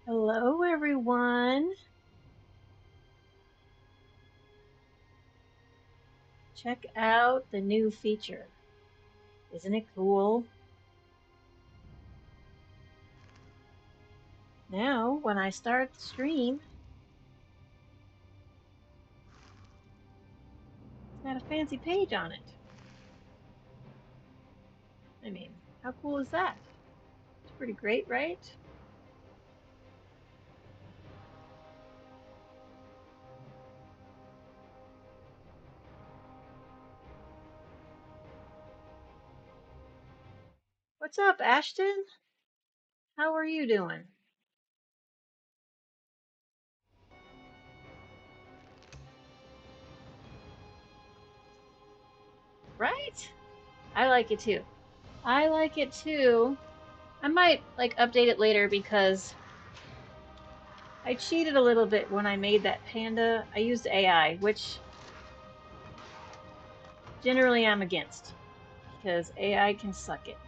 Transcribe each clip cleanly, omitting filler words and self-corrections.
Hello, everyone. Check out the new feature. Isn't it cool? Now, when I start the stream, it's got a fancy page on it. I mean, how cool is that? It's pretty great, right? What's up, Ashton? How are you doing? Right? I like it too. I like it too. I might update it later because I cheated a little bit when I made that panda. I used AI, which generally I'm against because AI can suck it.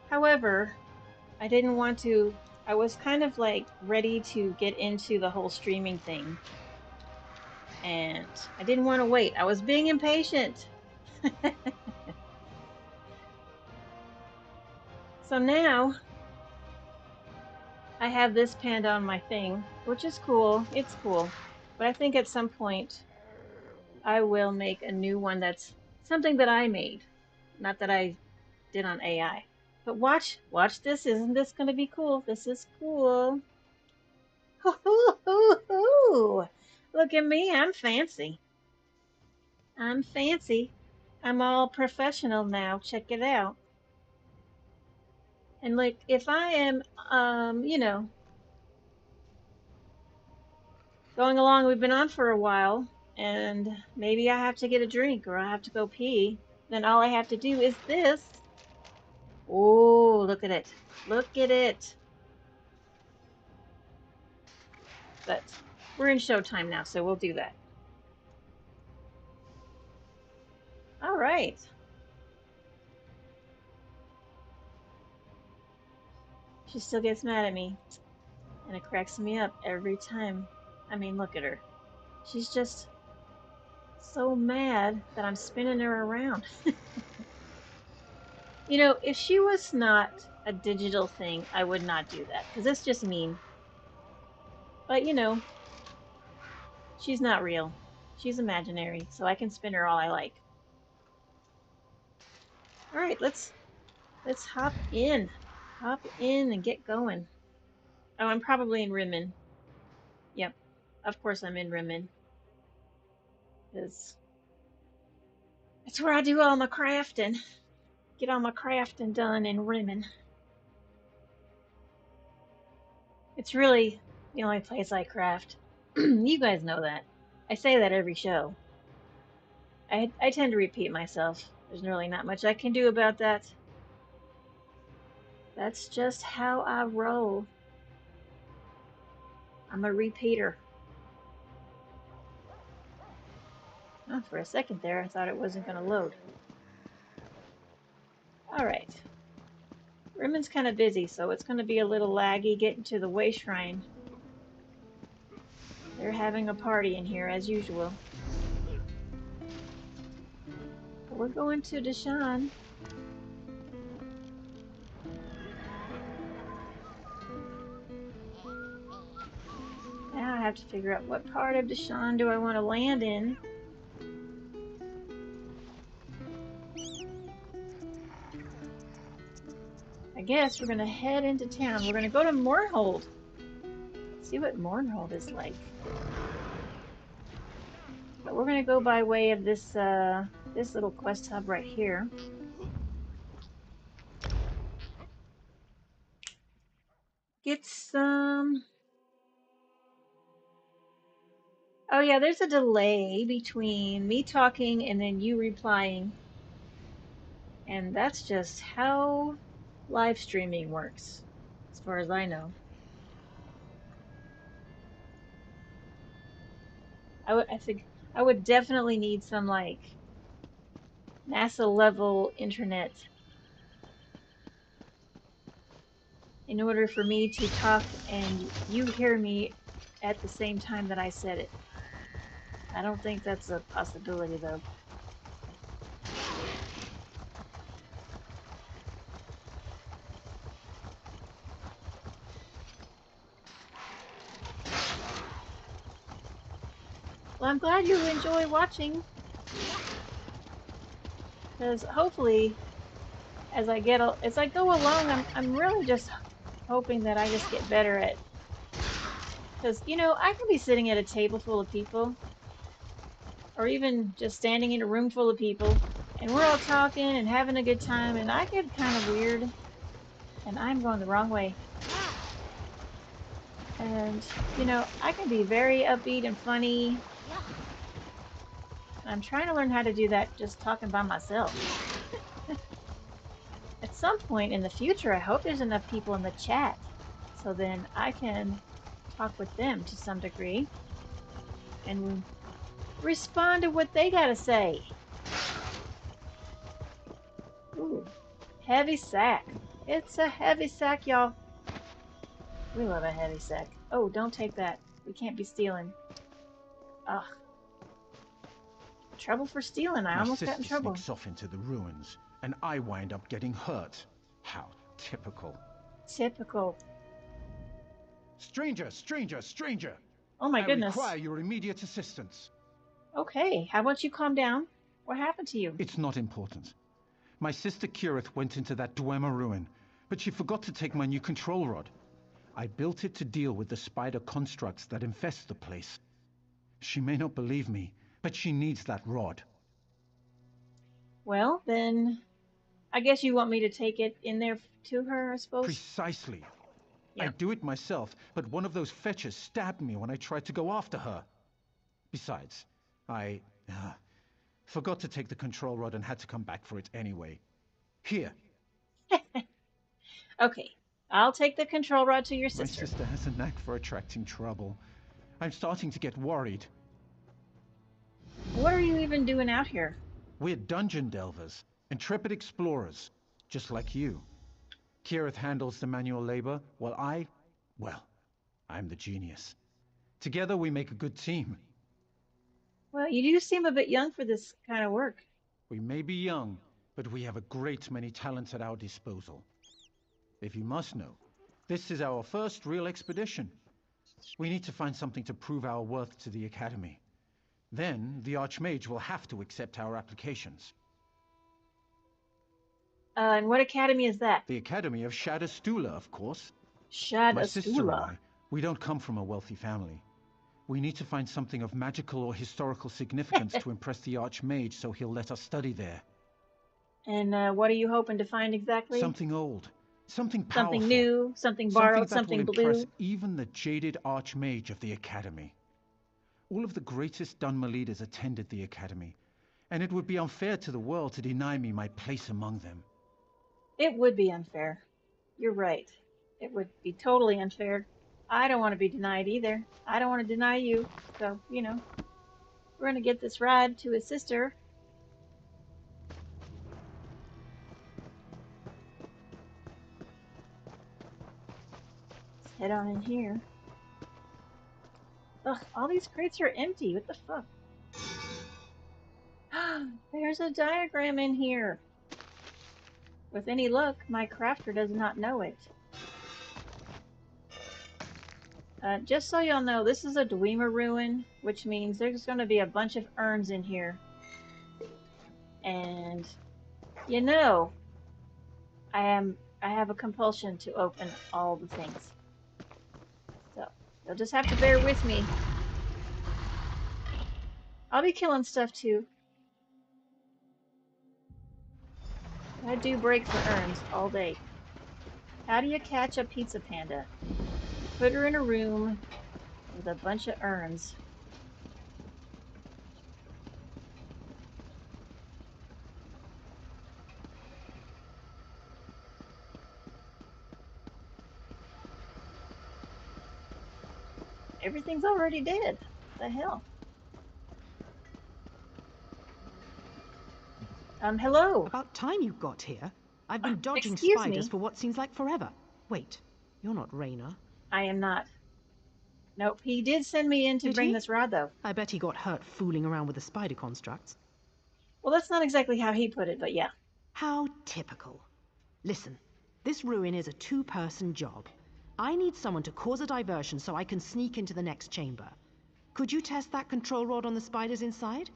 However, I didn't want to, I was kind of ready to get into the whole streaming thing. And I didn't want to wait. I was being impatient. So now I have this panda on my thing, which is cool. It's cool. But I think at some point I will make a new one that's something that I made, not that I did on AI. But watch this. Isn't this going to be cool? This is cool. Look at me. I'm fancy. I'm fancy. I'm all professional now. Check it out. And like, if I am, going along, we've been on for a while, and maybe I have to get a drink or I have to go pee, then all I have to do is this. Oh, look at it. Look at it. But we're in showtime now, so we'll do that. All right. She still gets mad at me, and it cracks me up every time. I mean, look at her. She's just so mad that I'm spinning her around. If she was not a digital thing, I would not do that because it's just mean. But she's not real. She's imaginary, so I can spin her all I like. All right, let's hop in. Hop in and get going. Oh, I'm probably in Rimmen. Yep. Of course I'm in Rimmen because that's where I do all my crafting. Get all my crafting done in Rimmen. It's really the only place I craft. You guys know that. I say that every show. I tend to repeat myself. There's really not much I can do about that. That's just how I roll. I'm a repeater. Oh, for a second there, I thought it wasn't going to load. All right. Rimmen's kind of busy, so it's going to be a little laggy getting to the way shrine. They're having a party in here as usual. But we're going to Deshaan. Now I have to figure out what part of Deshaan do I want to land in. I guess we're going to head into town. We're going to go to Mournhold. See what Mournhold is like. But we're going to go by way of this this little quest hub right here. Get some... Oh yeah, there's a delay between me talking and then you replying. And that's just how live streaming works, as far as I know. I think I would definitely need some NASA level internet. in order for me to talk and you hear me at the same time that I said it. I don't think that's a possibility, though. Well, I'm glad you enjoy watching, because hopefully, as I go along, I'm really just hoping that I just get better at. Because I can be sitting at a table full of people, or even just standing in a room full of people, and we're all talking and having a good time, and I get kind of weird, and I'm going the wrong way. And I can be very upbeat and funny. I'm trying to learn how to do that just talking by myself. At some point in the future, I hope there's enough people in the chat so then I can talk with them to some degree and respond to what they gotta say. Ooh, heavy sack. It's a heavy sack, y'all. We love a heavy sack. Oh, don't take that. We can't be stealing. Ugh. Trouble for stealing. I almost got in trouble. My sister sneaks off into the ruins, and I wind up getting hurt. How typical. Typical. Stranger, stranger, stranger! Oh my goodness. I require your immediate assistance. Okay, how about you calm down? What happened to you? It's not important. My sister Kirith went into that Dwemer ruin, but she forgot to take my new control rod. I built it to deal with the spider constructs that infest the place. She may not believe me, but she needs that rod. Well, then I guess you want me to take it in there to her, I suppose? Precisely. Yeah. I'd do it myself, but one of those fetchers stabbed me when I tried to go after her. Besides, I forgot to take the control rod and had to come back for it anyway. Here. Okay, I'll take the control rod to your sister. My sister has a knack for attracting trouble. I'm starting to get worried. What are you even doing out here? We're dungeon delvers, intrepid explorers, just like you. Kirith handles the manual labor, while I'm the genius. Together we make a good team. Well, you do seem a bit young for this kind of work. We may be young, but we have a great many talents at our disposal. If you must know, this is our first real expedition. We need to find something to prove our worth to the Academy. Then, the Archmage will have to accept our applications. And what academy is that? The Academy of Shadowstula, of course. Shadowstula. My sister and I, we don't come from a wealthy family. We need to find something of magical or historical significance to impress the Archmage so he'll let us study there. And what are you hoping to find exactly? Something old. Something powerful. Something new, something borrowed, something will blue. Impress even the jaded Archmage of the Academy. All of the greatest Dunmer leaders attended the Academy, and it would be unfair to the world to deny me my place among them. It would be unfair. You're right. It would be totally unfair. I don't want to be denied either. I don't want to deny you. So, we're going to get this ride to his sister. Let's head on in here. Ugh, all these crates are empty. What the fuck? There's a diagram in here. With any luck, my crafter does not know it. Just so y'all know, this is a Dwemer ruin, which means there's going to be a bunch of urns in here. And, I have a compulsion to open all the things. So, you'll just have to bear with me. I'll be killing stuff too. I do break for urns all day. How do you catch a pizza panda? Put her in a room with a bunch of urns. Everything's already dead. What the hell? Hello. About time you got here. I've been dodging Excuse spiders me. for what seems like forever. Wait, You're not Raynor. I am not. Nope, he did send me in to Did bring he? this rod, though. I bet he got hurt fooling around with the spider constructs. Well, that's not exactly how he put it, but yeah. How typical. Listen, this ruin is a two-person job. I need someone to cause a diversion so I can sneak into the next chamber. Could you test that control rod on the spiders inside?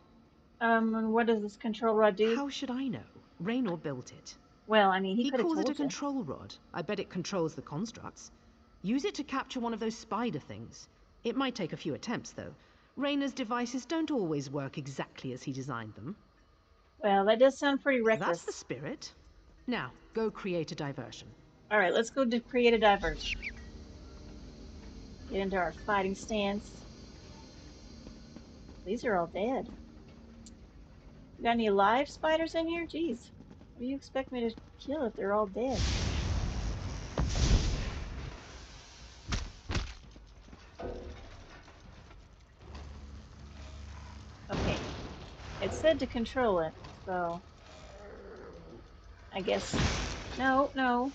And what does this control rod do? How should I know? Raynor built it. Well, I mean, he could have calls it a told you. control rod. I bet it controls the constructs. Use it to capture one of those spider things. It might take a few attempts, though. Raynor's devices don't always work exactly as he designed them. Well, that does sound pretty reckless. That's the spirit. Now, go create a diversion. All right, let's go to create a diversion. Get into our fighting stance. These are all dead. You got any live spiders in here? Jeez. What do you expect me to kill if they're all dead? Okay. It said to control it, so... I guess... No, no.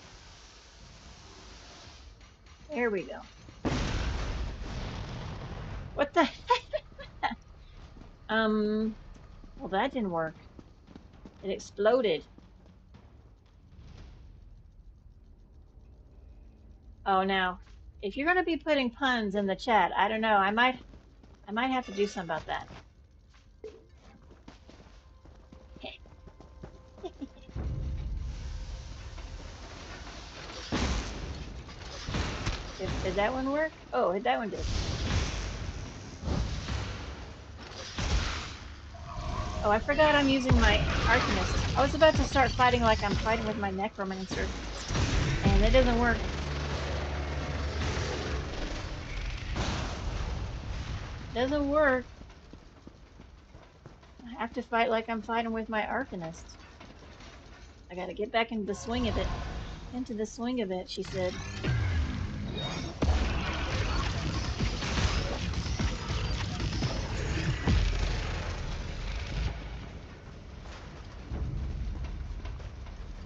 There we go. What the heck? Well, that didn't work. It exploded. Oh, now, if you're going to be putting puns in the chat, I don't know. I might have to do something about that. Did that one work? Oh, that one did. Oh, I forgot I'm using my Arcanist. I was about to start fighting like I'm fighting with my Necromancer, and it doesn't work. Doesn't work. I have to fight like I'm fighting with my Arcanist. I gotta get back into the swing of it. Into the swing of it, she said.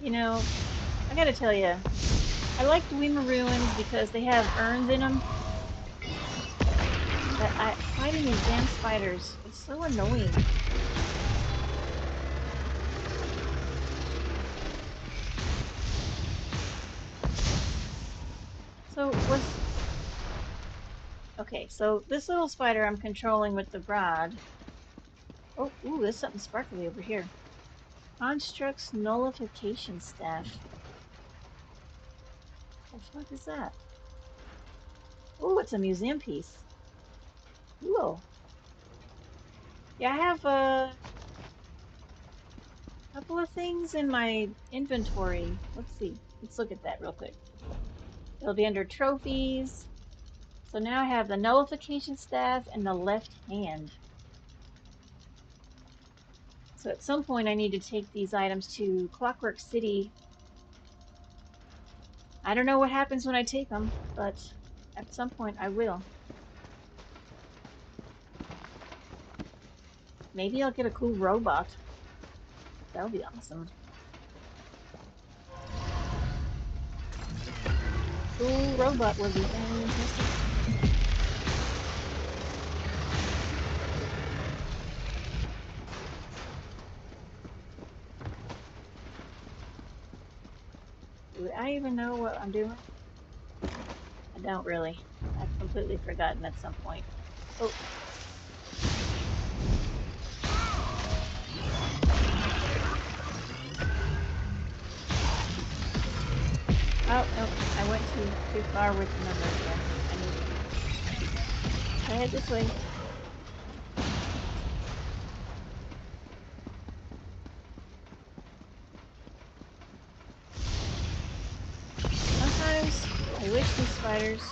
You know, I gotta tell you, I like Dwemer Ruins because they have urns in them. But fighting these damn spiders is so annoying. So okay, so this little spider I'm controlling with the rod. Oh, ooh, there's something sparkly over here. Constructs Nullification Staff. What the fuck is that? Ooh, it's a museum piece. Ooh. Yeah, I have a couple of things in my inventory. Let's see. Let's look at that real quick. It'll be under trophies. So now I have the Nullification Staff and the left hand. So at some point I need to take these items to Clockwork City. I don't know what happens when I take them, but at some point I will. Maybe I'll get a cool robot. That would be awesome. Cool robot would be fantastic. Do I even know what I'm doing? I don't really. I've completely forgotten at some point. Oh. Oh, no. I went too far with the numbers there. I need to head this way. Sometimes I wish these spiders,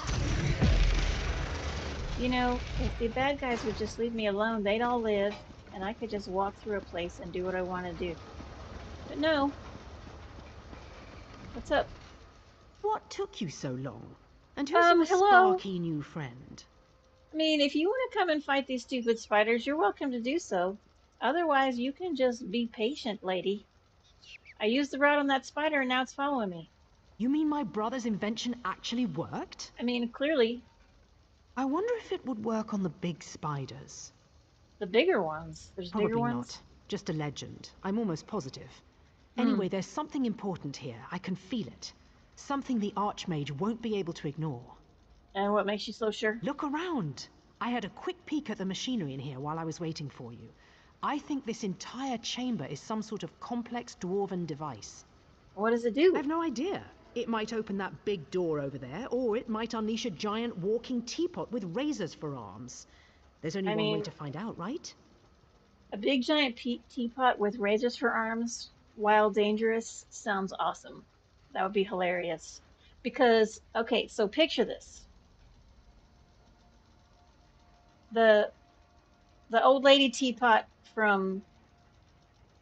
you know, if the bad guys would just leave me alone, they'd all live, and I could just walk through a place and do what I want to do. But no. What's up? What took you so long? And who's your Hello? sparky new friend? I mean, if you want to come and fight these stupid spiders, you're welcome to do so. Otherwise, you can just be patient, lady. I used the rod on that spider and now it's following me. You mean my brother's invention actually worked? I mean, clearly, I wonder if it would work on the big spiders. the bigger ones. There's bigger Probably ones? not. Just a legend. I'm almost positive. Hmm. Anyway, there's something important here. I can feel it. Something the Archmage won't be able to ignore. And what makes you so sure? Look around. I had a quick peek at the machinery in here while I was waiting for you. I think this entire chamber is some sort of complex dwarven device. What does it do? I have no idea. It might open that big door over there, or it might unleash a giant walking teapot with razors for arms. There's only one way to find out, right? A big giant teapot with razors for arms, while dangerous, sounds awesome. That would be hilarious. Because, okay, so picture this. The old lady teapot from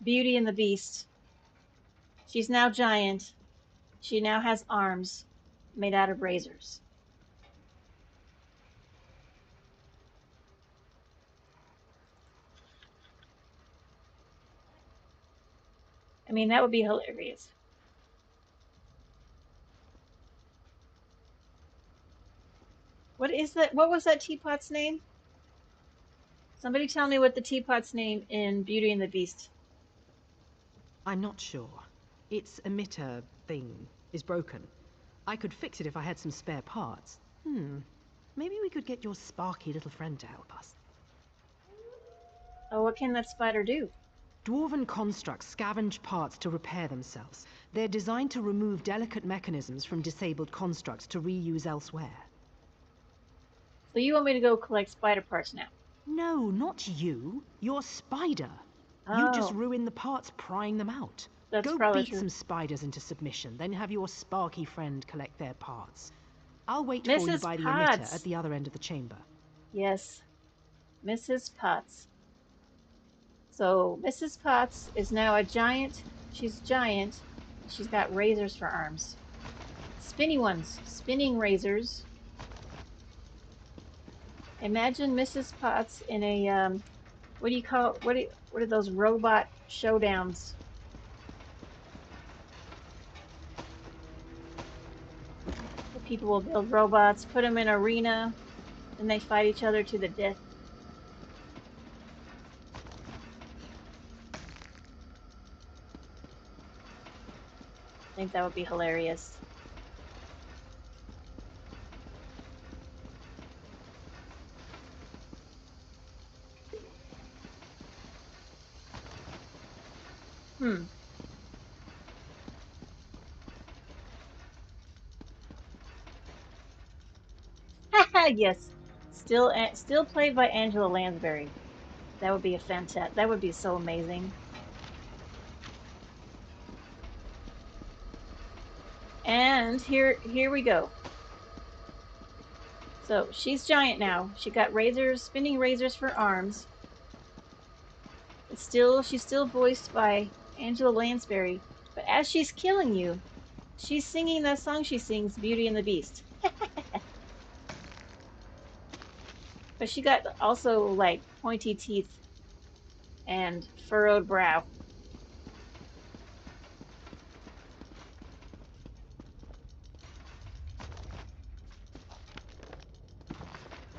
Beauty and the Beast. She's now giant. She now has arms made out of razors. I mean, that would be hilarious. What is that? What was that teapot's name? Somebody tell me what the teapot's name in Beauty and the Beast. I'm not sure. Its emitter thing is broken. I could fix it if I had some spare parts. Maybe we could get your sparky little friend to help us. Oh, what can that spider do? Dwarven constructs scavenge parts to repair themselves. They're designed to remove delicate mechanisms from disabled constructs to reuse elsewhere. So you want me to go collect spider parts now? No, not you. Your spider. Oh. You just ruined the parts prying them out. That's Go probably beat true. some spiders into submission, then have your sparky friend collect their parts. I'll wait for you Mrs. by the Potts. emitter at the other end of the chamber. Yes. Mrs. Potts. So, Mrs. Potts is now a giant. She's giant. She's got razors for arms. Spinny ones. Spinning razors. Imagine Mrs. Potts in a, what do you call, what are those robot showdowns? The people will build robots, put them in an arena, and they fight each other to the death. I think that would be hilarious. Yes. Still played by Angela Lansbury. That would be a fantastic. That would be so amazing. And here we go. So she's giant now. She got razors, spinning razors for arms. She's still voiced by Angela Lansbury. But as she's killing you, she's singing that song she sings, Beauty and the Beast. But she got also like pointy teeth and furrowed brow.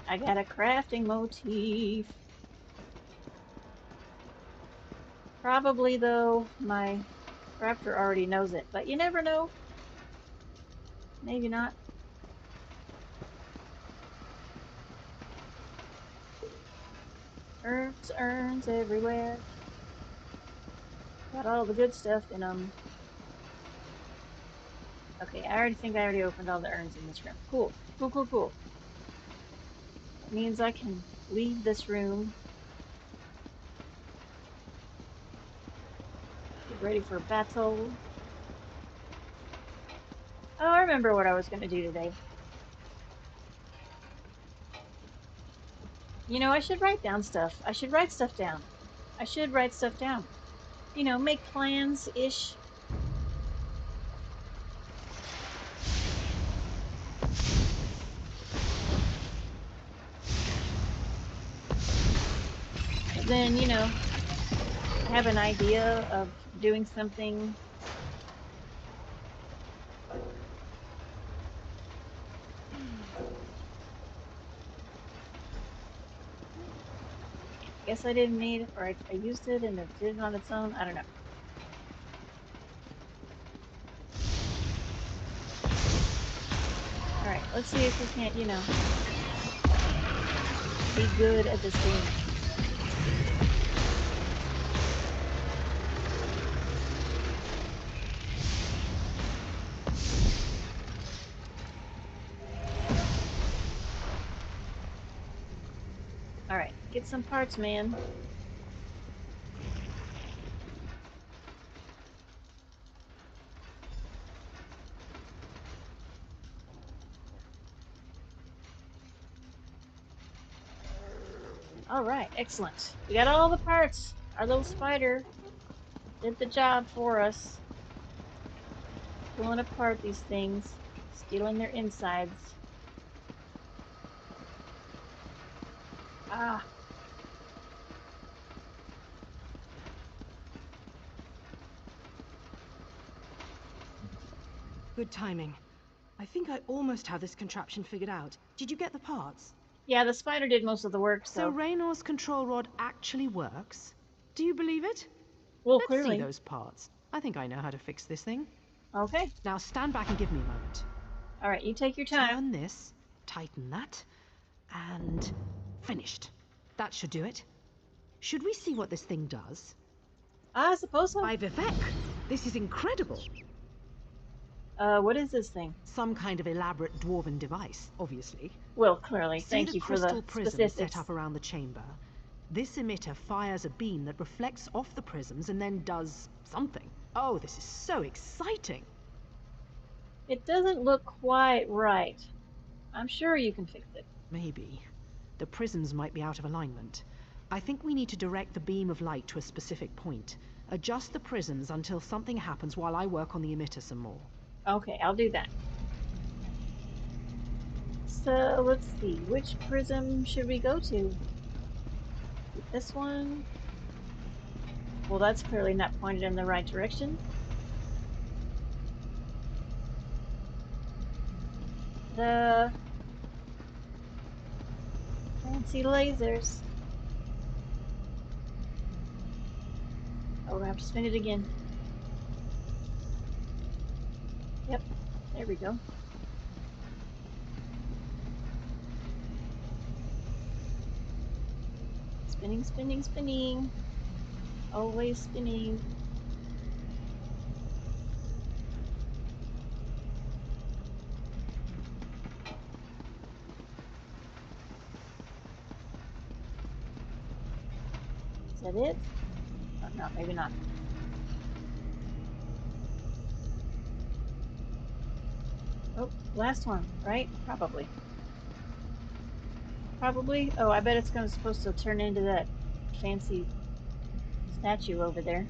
I got a crafting motif. Probably, though, my crafter already knows it, but you never know. Maybe not. Urns everywhere. Got all the good stuff in them. Okay, I already opened all the urns in this room. Cool. Cool. That means I can leave this room. Get ready for battle. Oh, I remember what I was going to do today. You know, I should write down stuff. I should write stuff down. You know, make plans-ish. Then, you know, have an idea of doing something guess I didn't need it, or I used it and it did it on its own. I don't know. Alright, let's see if we can't, you know, be good at this game. Alright, get some parts, man. Alright, excellent. We got all the parts. Our little spider did the job for us. Pulling apart these things, stealing their insides. Ah. Good timing. I think I almost have this contraption figured out. Did you get the parts? Yeah, the spider did most of the work, So so... Raynor's control rod actually works? Do you believe it? Well, Let's clearly. see those parts. I think I know how to fix this thing. Okay. Now stand back and give me a moment. Alright, you take your time. Turn this, tighten that, and finished. That should do it. Should we see what this thing does? I suppose so. By Vivek! This is incredible! What is this thing? Some kind of elaborate dwarven device, obviously. Well, clearly. See Thank the you for the crystal prism specifics. set up around the chamber. This emitter fires a beam that reflects off the prisms and then does something. Oh, this is so exciting! It doesn't look quite right. I'm sure you can fix it. Maybe. The prisms might be out of alignment. I think we need to direct the beam of light to a specific point. Adjust the prisms until something happens while I work on the emitter some more. Okay, I'll do that. So, let's see. Which prism should we go to? This one? Well, that's clearly not pointed in the right direction. The fancy lasers. Oh, we're gonna have to spin it again. Yep, there we go. Spinning, spinning, spinning. Always spinning. Is that it? Oh, no, maybe not. Oh, last one, right? Probably. Probably. Oh, I bet it's supposed to turn into that fancy statue over there.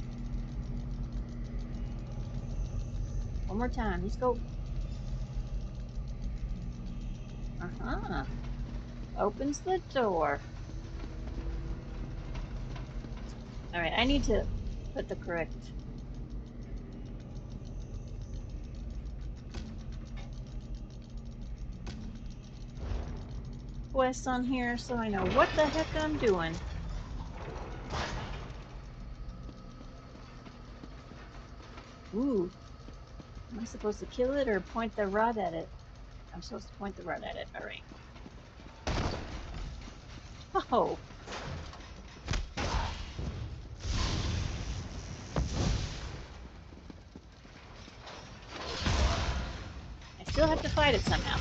One more time. Let's go. Uh-huh. Opens the door. Alright, I need to put the correct... quest on here so I know what the heck I'm doing. Ooh. Am I supposed to kill it or point the rod at it? I'm supposed to point the rod at it. Alright. Oh. I still have to fight it somehow.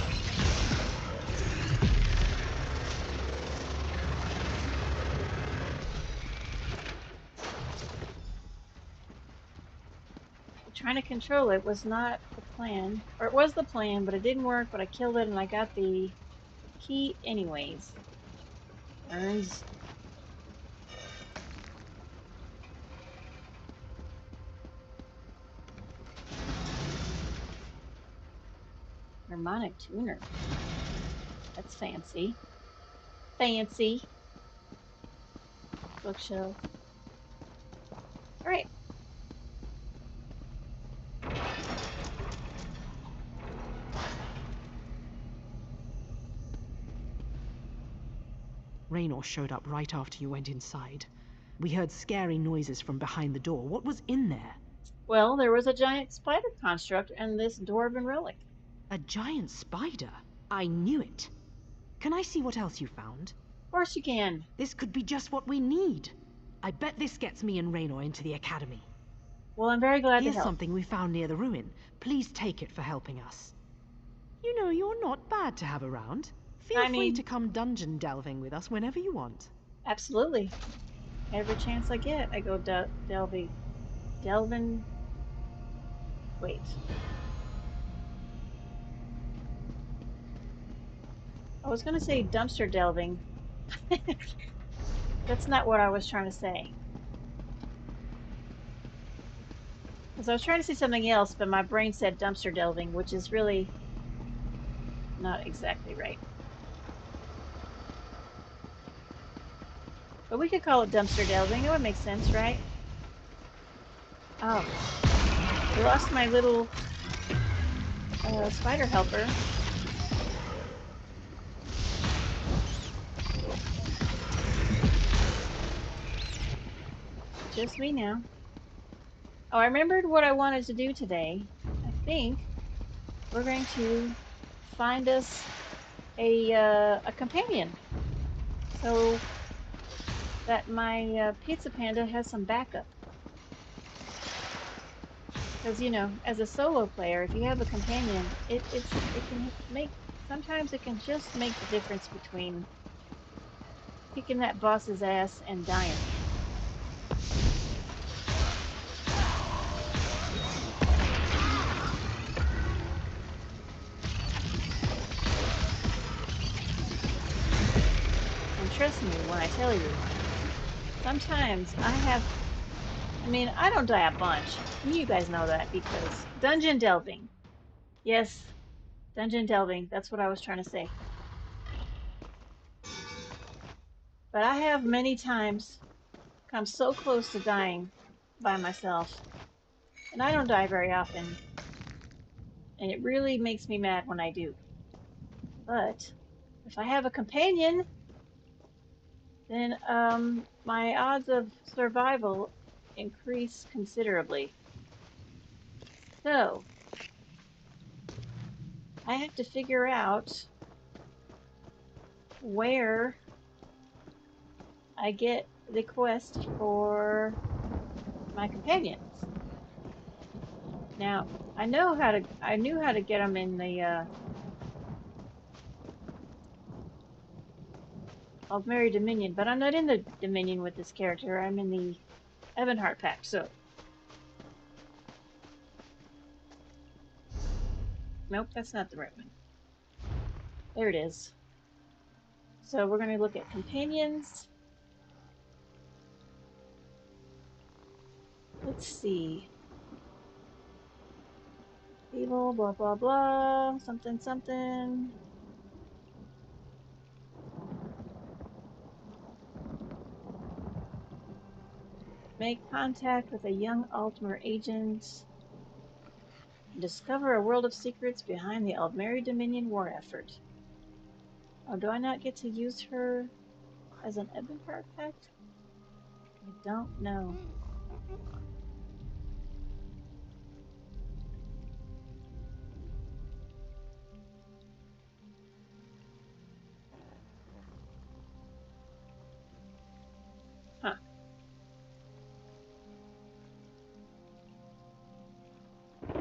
Trying to control it was not the plan. Or it was the plan, but it didn't work, but I killed it and I got the key anyways. Earns. Harmonic tuner. That's fancy. Fancy. Bookshelf. Alright. Raynor showed up right after you went inside. We heard scary noises from behind the door. What was in there? Well, there was a giant spider construct and this dwarven relic. A giant spider? I knew it. Can I see what else you found? Of course you can. This could be just what we need. I bet this gets me and Raynor into the academy. Well, I'm very glad to Here's help. something we found near the ruin. Please take it for helping us. You know, you're not bad to have around. Feel free to come dungeon delving with us whenever you want. Absolutely. Every chance I get, I go delving. Wait. I was gonna say dumpster delving. That's not what I was trying to say. Because I was trying to say something else, but my brain said dumpster delving, which is really not exactly right. But we could call it dumpster delving. It would make sense, right? Oh. I lost my little spider helper. Just me now. Oh, I remembered what I wanted to do today. I think we're going to find us a companion, so that my pizza panda has some backup. Because, you know, as a solo player, if you have a companion, it can make, sometimes it can just make the difference between kicking that boss's ass and dying. And trust me when I tell you, sometimes I mean, I don't die a bunch. You guys know that because dungeon delving. Yes, dungeon delving. That's what I was trying to say. But I have many times come so close to dying by myself. And I don't die very often. And it really makes me mad when I do. But if I have a companion, then my odds of survival increase considerably. So, I have to figure out where I get the quest for my companions. Now, I knew how to get them in the Aldmeri Dominion, but I'm not in the Dominion with this character. I'm in the Ebonheart Pact, so. Nope, that's not the right one. There it is. So we're going to look at companions. Let's see. Evil, blah, blah, blah, something, something. Make contact with a young Altmer agent. Discover a world of secrets behind the Aldmeri Dominion war effort. Oh, do I not get to use her as an Ebonheart Pact? I don't know. Huh.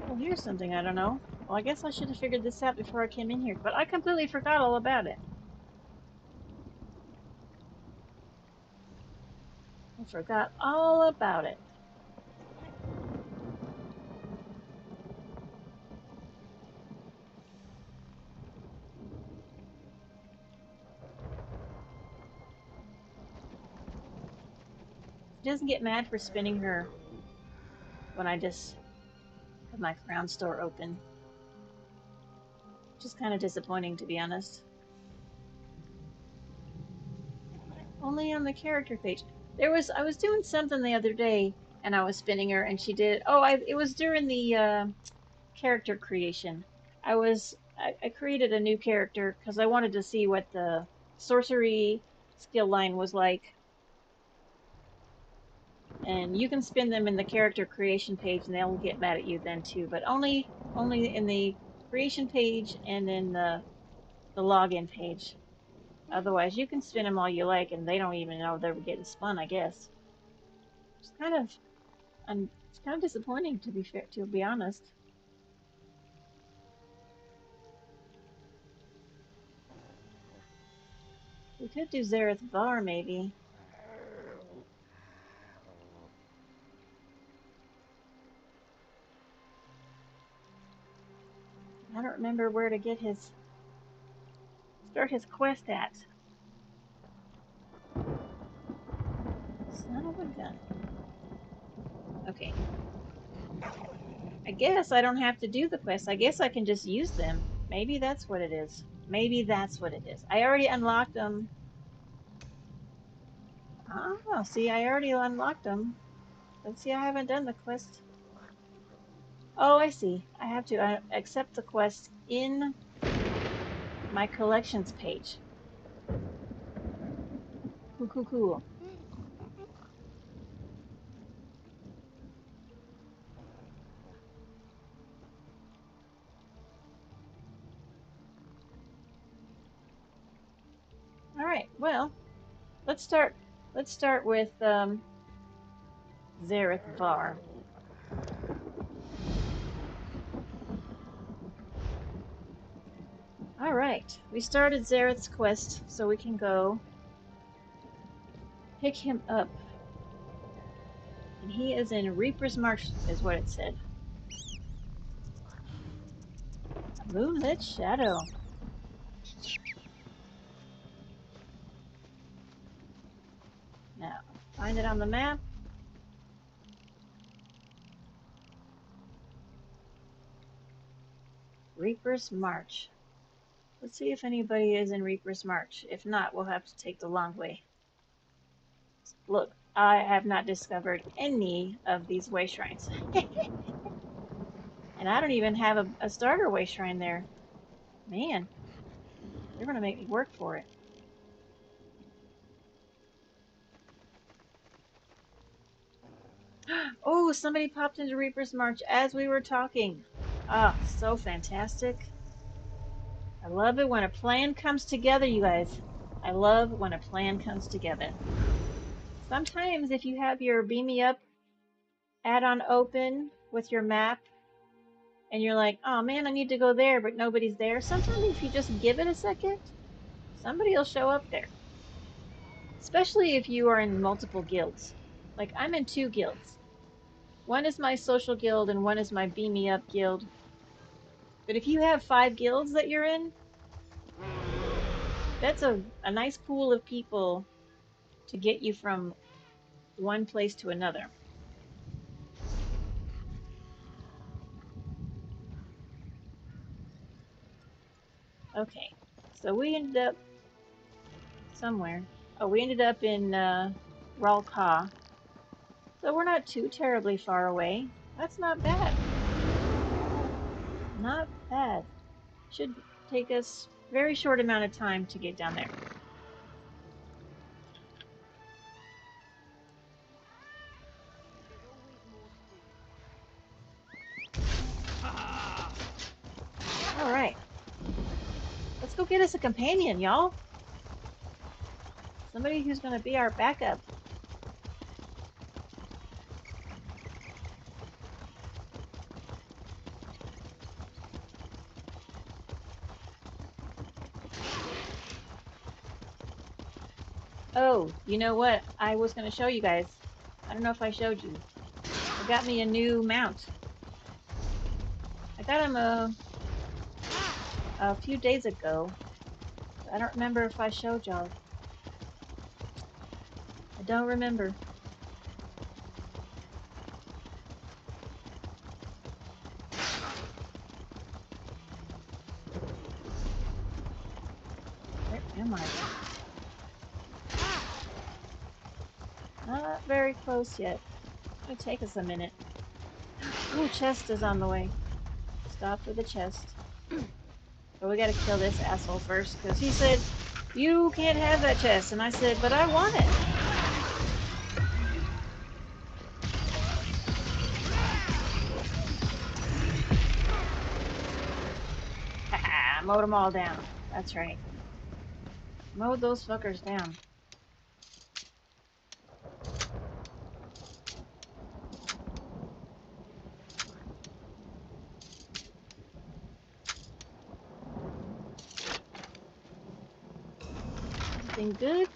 Well, here's something I don't know. Well, I guess I should have figured this out before I came in here, but I completely forgot all about it. I forgot all about it. She doesn't get mad for spinning her when I just have my ground store open. Which is kind of disappointing, to be honest. Only on the character page. I was doing something the other day, and I was spinning her, and she did. Oh, it was during the character creation. I created a new character because I wanted to see what the sorcery skill line was like. And you can spin them in the character creation page and they'll get mad at you then too, but only in the creation page and in the login page. Otherwise, you can spin them all you like and they don't even know they're getting spun, I guess. It's kind of disappointing to be fair, to be honest. We could do Zareth Var maybe. I don't remember where to get his start his quest at. Son of a gun. Okay. I guess I don't have to do the quest. I guess I can just use them. Maybe that's what it is. Maybe that's what it is. I already unlocked them. Oh, see, I already unlocked them. Let's see, I haven't done the quest. Oh, I see. I have to accept the quest in my collections page. Cool, cool, cool. All right. Well, let's start with Zareth Var. All right. We started Zareth's quest, so we can go pick him up. And he is in Reaper's March, is what it said. A moonlit shadow. Now, find it on the map. Reaper's March. Let's see if anybody is in Reaper's March. If not, we'll have to take the long way. Look, I have not discovered any of these way shrines. And I don't even have a starter way shrine there. Man, they're going to make me work for it. Oh, somebody popped into Reaper's March as we were talking. Ah, so fantastic. I love it when a plan comes together, you guys. I love when a plan comes together. Sometimes if you have your Beam Me Up add-on open with your map, and you're like, oh man, I need to go there, but nobody's there. Sometimes if you just give it a second, somebody will show up there. Especially if you are in multiple guilds. Like, I'm in 2 guilds. One is my social guild and one is my Beam Me Up guild. But if you have 5 guilds that you're in, that's a nice pool of people to get you from one place to another. Okay, so we ended up somewhere. Oh, we ended up in Ral Ka. So we're not too terribly far away. That's not bad. Not bad. Should take us a very short amount of time to get down there. Alright. Let's go get us a companion, y'all. Somebody who's going to be our backup. Oh, you know what? I was going to show you guys. I don't know if I showed you. I got me a new mount. I got him a few days ago. I don't remember if I showed y'all. I don't remember. Where am I? Not very close yet. It'll take us a minute. Ooh, chest is on the way. Stop for the chest. But we gotta kill this asshole first, because he said You can't have that chest. And I said, but I want it. Haha, mowed them all down. That's right. Mowed those fuckers down. Anything good?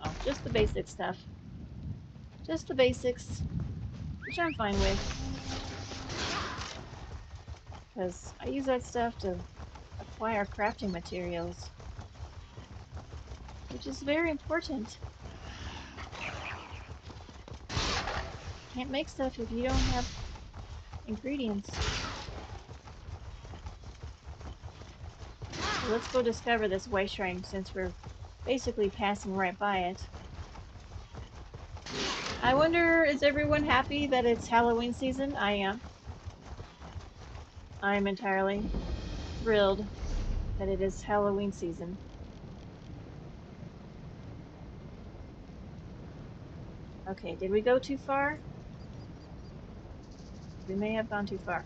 Oh, just the basic stuff. Just the basics, which I'm fine with. Because I use that stuff to acquire crafting materials, which is very important. Can't make stuff if you don't have ingredients. So let's go discover this way shrine since we're basically passing right by it. I wonder, is everyone happy that it's Halloween season? I am. I'm entirely thrilled that it is Halloween season. Okay, did we go too far? We may have gone too far.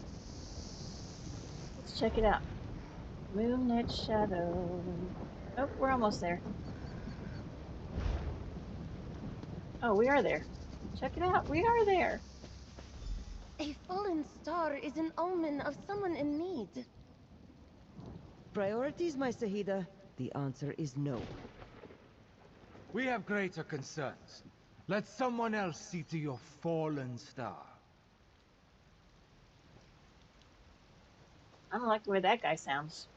Let's check it out. Moonlit Shadow. Oh, we're almost there. Oh, we are there. Check it out. We are there. A fallen star is an omen of someone in need. Priorities, my Sahida? The answer is no. We have greater concerns. Let someone else see to your fallen star. I don't like the way that guy sounds.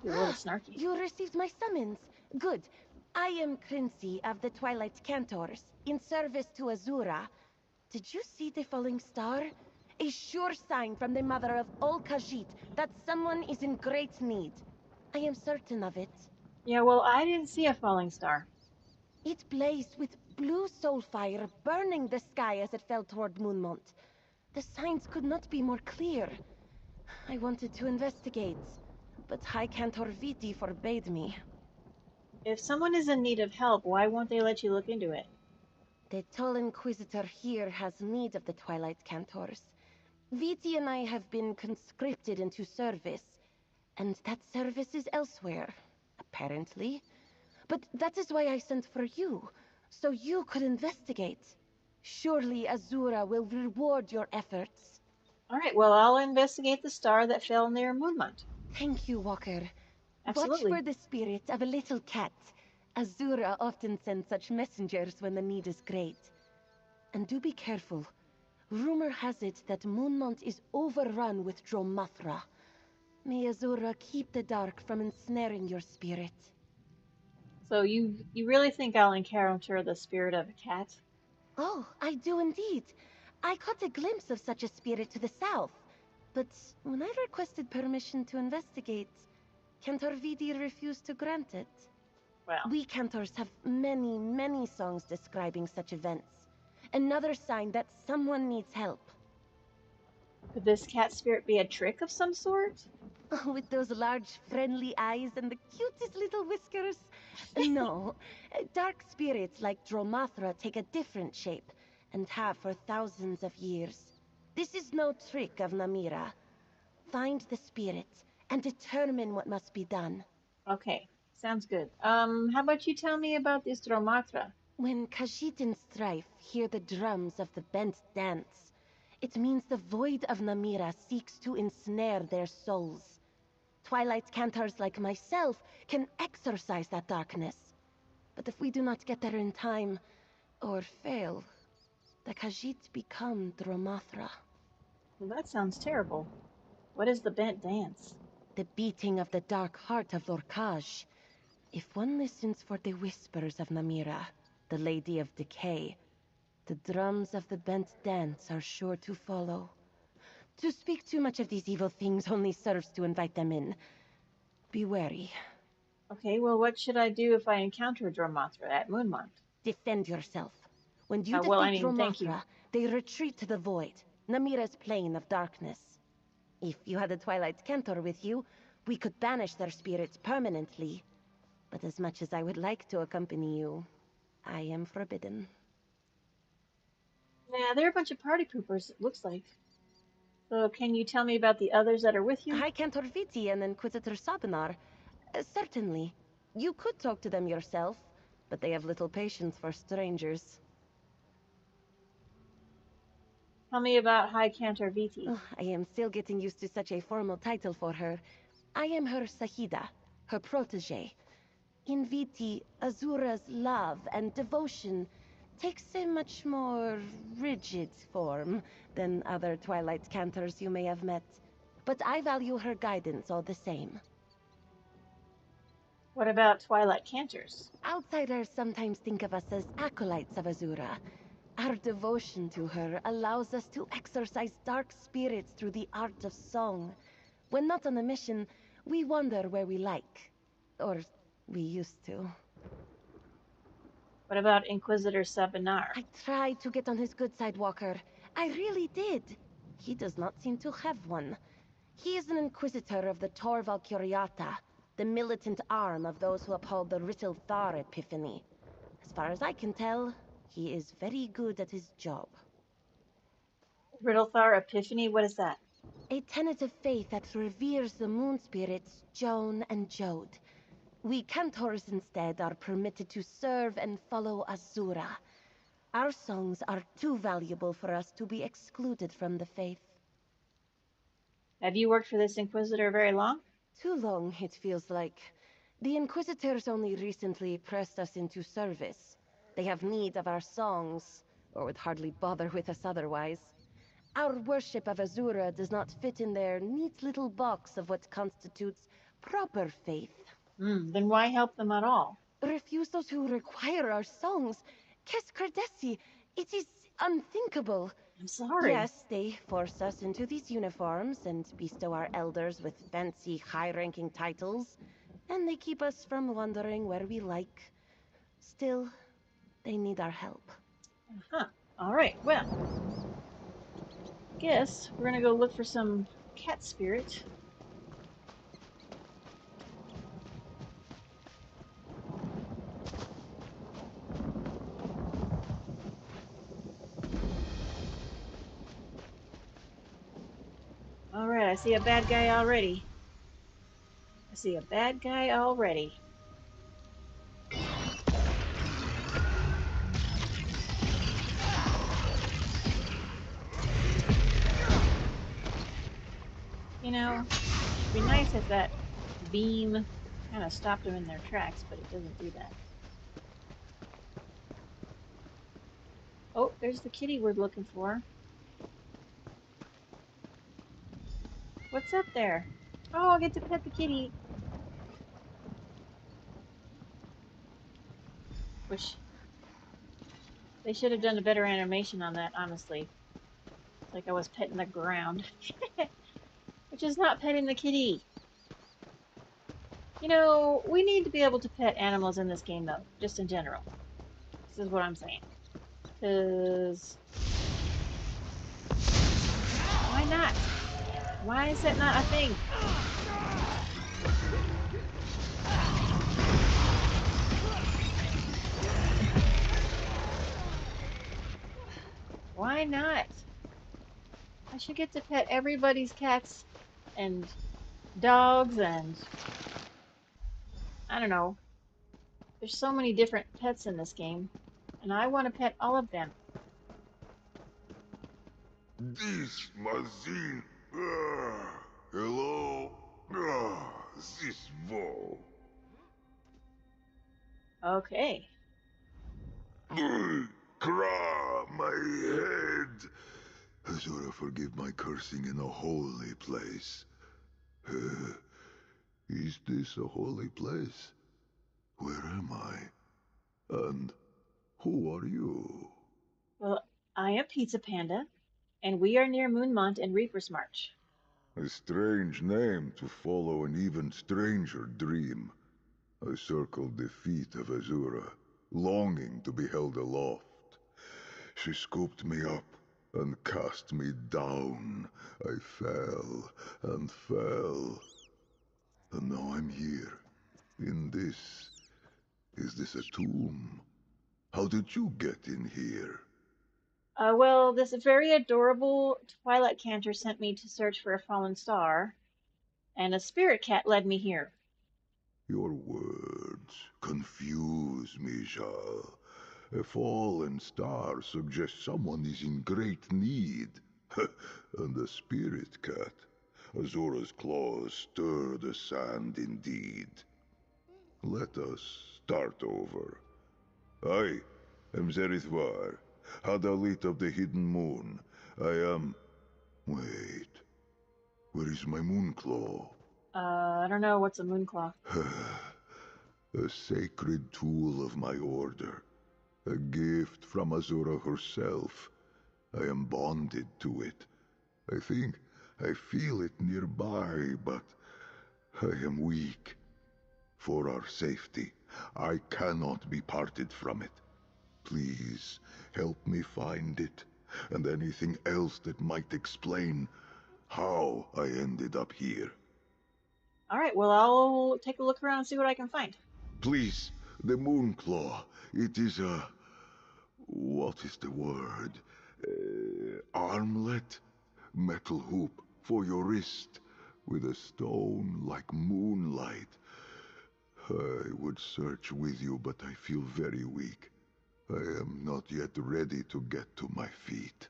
He's a little snarky. You received my summons. Good. I am Quincy of the Twilight Cantors, in service to Azura. Did you see the falling star? A sure sign from the mother of all Khajiit that someone is in great need. I am certain of it. Yeah, well, I didn't see a falling star. It blazed with blue soul fire, burning the sky as it fell toward Moonmont. The signs could not be more clear. I wanted to investigate, but High Cantor Viti forbade me. If someone is in need of help, why won't they let you look into it? The tall Inquisitor here has need of the Twilight Cantors. Viti and I have been conscripted into service, and that service is elsewhere, apparently. But that is why I sent for you, so you could investigate. Surely Azura will reward your efforts. All right, well, I'll investigate the star that fell near Moonmont. Thank you, Walker. Absolutely. Watch for the spirit of a little cat. Azura often sends such messengers when the need is great. And do be careful. Rumor has it that Moonmont is overrun with Dromathra. May Azura keep the dark from ensnaring your spirit. So you really think I'll encounter the spirit of a cat? Oh, I do indeed. I caught a glimpse of such a spirit to the south. But when I requested permission to investigate, Cantor Viti refused to grant it. Well, We Cantors have many, many songs describing such events. Another sign that someone needs help. could this cat spirit be a trick of some sort? With those large, friendly eyes and the cutest little whiskers? No. Dark spirits like Dromathra take a different shape, and have for thousands of years. This is no trick of Namira. Find the spirit, and determine what must be done. Okay, sounds good. How about you tell me about this Dromatra? When Khajiit in strife hear the drums of the bent dance, it means the void of Namira seeks to ensnare their souls. Twilight Cantors like myself can exorcise that darkness. But if we do not get there in time, or fail, the Khajiit become Dromathra. Well, that sounds terrible. What is the bent dance? The beating of the dark heart of Lorkaj. If one listens for the whispers of Namira, the Lady of Decay, the drums of the bent dance are sure to follow. To speak too much of these evil things only serves to invite them in. Be wary. Okay, well, what should I do if I encounter Dromatra at Moonmont? Defend yourself. When you well, I defeat mean, thank you. Dromathra, they retreat to the void, Namira's plane of darkness. If you had a Twilight Cantor with you, We could banish their spirits permanently. But as much as I would like to accompany you, I am forbidden. Yeah, they're a bunch of party poopers, it looks like. So can you tell me about the others that are with you? High Cantor Viti and Inquisitor Sabinar. Certainly. You could talk to them yourself, but they have little patience for strangers. Tell me about High Cantor Viti. Oh, I am still getting used to such a formal title for her. I am her Sahida, her protege. In Viti, Azura's love and devotion takes a much more rigid form than other Twilight Cantors you may have met. But I value her guidance all the same. What about Twilight Cantors? Outsiders sometimes think of us as acolytes of Azura. Our devotion to her allows us to exorcise dark spirits through the art of song. When not on a mission, we wander where we like. Or we used to. What about Inquisitor Sabinar? I tried to get on his good side, Walker. I really did. He does not seem to have one. He is an Inquisitor of the Tor Valkyriata, the militant arm of those who uphold the Rittil Thar Epiphany. As far as I can tell, he is very good at his job. Riddlethar Epiphany, what is that? A tenet of faith that reveres the moon spirits Joan and Jode. We Cantors instead are permitted to serve and follow Azura. Our songs are too valuable for us to be excluded from the faith. Have you worked for this Inquisitor very long? Too long, it feels like. The Inquisitors only recently pressed us into service. They have need of our songs, or would hardly bother with us otherwise. Our worship of Azura does not fit in their neat little box of what constitutes proper faith. Then why help them at all? Refuse those who require our songs? Kes Cardesi, it is unthinkable. I'm sorry. Yes, they force us into these uniforms and bestow our elders with fancy, high-ranking titles, and they keep us from wandering where we like. Still, they need our help. Huh. Alright, well. Guess we're gonna go look for some cat spirit. Alright, I see a bad guy already. I see a bad guy already. You know, it'd be nice if that beam kind of stopped them in their tracks, but it doesn't do that. Oh, there's the kitty we're looking for. What's up there? Oh, I'll get to pet the kitty. Wish they should have done a better animation on that, honestly. It's like I was petting the ground. Which is not petting the kitty. You know, we need to be able to pet animals in this game, though. Just in general. This is what I'm saying. Because... why not? Why is that not a thing? Why not? I should get to pet everybody's cats and dogs and... I don't know. There's so many different pets in this game, and I want to pet all of them. This machine. Hello. This wall. Okay. Kra, my head. Azura, forgive my cursing in a holy place. Is this a holy place? Where am I? And who are you? Well, I am Pizza Panda, and we are near Moonmont and Reaper's March. A strange name to follow an even stranger dream. I circled the feet of Azura, longing to be held aloft. She scooped me up and cast me down. I fell and fell. And now I'm here. In this... Is this a tomb? How did you get in here? Well, this very adorable Twilight Cantor sent me to search for a fallen star, and a spirit cat led me here. Your words confuse me, Jarl. A fallen star suggests someone is in great need. And a spirit cat. Azura's claws stir the sand indeed. Let us start over. I am Zerithvar, Hadalit of the Hidden Moon. I am... Wait. Where is my Moonclaw? I don't know. What's a moonclaw? A sacred tool of my order. A gift from Azura herself. I am bonded to it. I think I feel it nearby, but I am weak. For our safety, I cannot be parted from it. Please, help me find it, and anything else that might explain how I ended up here. All right, well, I'll take a look around and see what I can find. Please, the Moonclaw, it is a... What is the word? Armlet? Metal hoop for your wrist, with a stone like moonlight. I would search with you, but I feel very weak. I am not yet ready to get to my feet.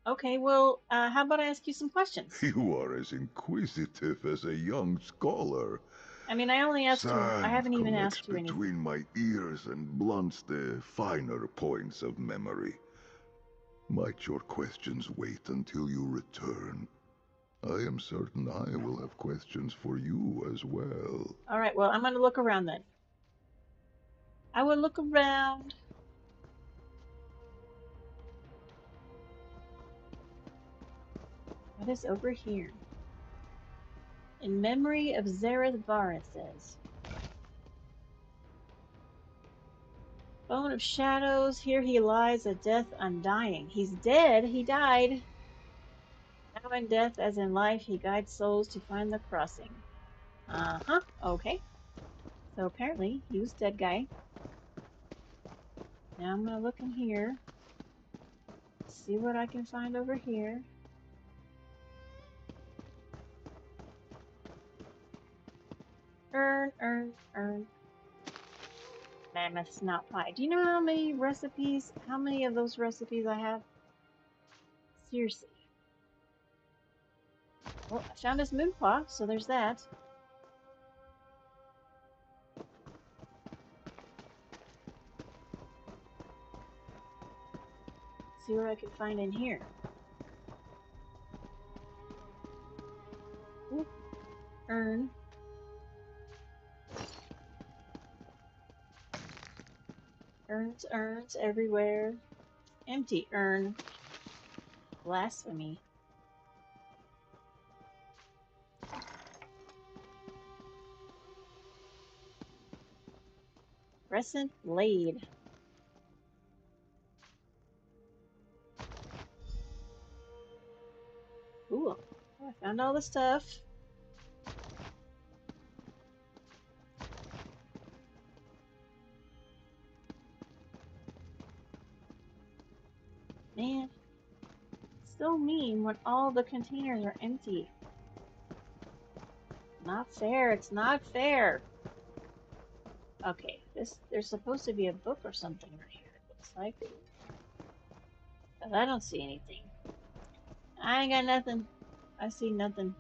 Okay, well, how about I ask you some questions? You are as inquisitive as a young scholar. I mean, I only asked you. I Sand haven't even collects asked you anything. between my ears and blunts the finer points of memory. Might your questions wait until you return? I am certain I will have questions for you as well. All right, well, I'm going to look around then. I will look around. What is over here? In memory of Zerithvar, it says. Bone of Shadows, here he lies, a death undying. He's dead, he died. Now in death, as in life, he guides souls to find the crossing. Uh-huh, okay. So apparently, he was dead guy. Now I'm gonna look in here. See what I can find over here. Earn. Mammoth snot pie. Do you know how many recipes, how many of those recipes I have? Seriously. Well, I found his moonclaw, so there's that. See what I can find in here. Ooh. Urn. Urns everywhere. Empty urn. Blasphemy. Crescent blade. Ooh, I found all the stuff. Man, it's so mean when all the containers are empty. Not fair, it's not fair. Okay, there's supposed to be a book or something right here, it looks like. But I don't see anything. I ain't got nothing. I see nothing.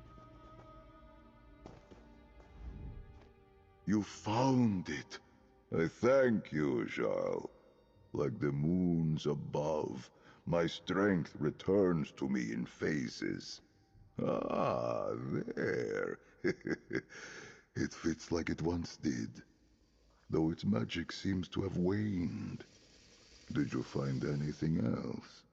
You found it. I thank you, Jarl. Like the moons above, my strength returns to me in phases. Ah, there. It fits like it once did, though its magic seems to have waned. Did you find anything else?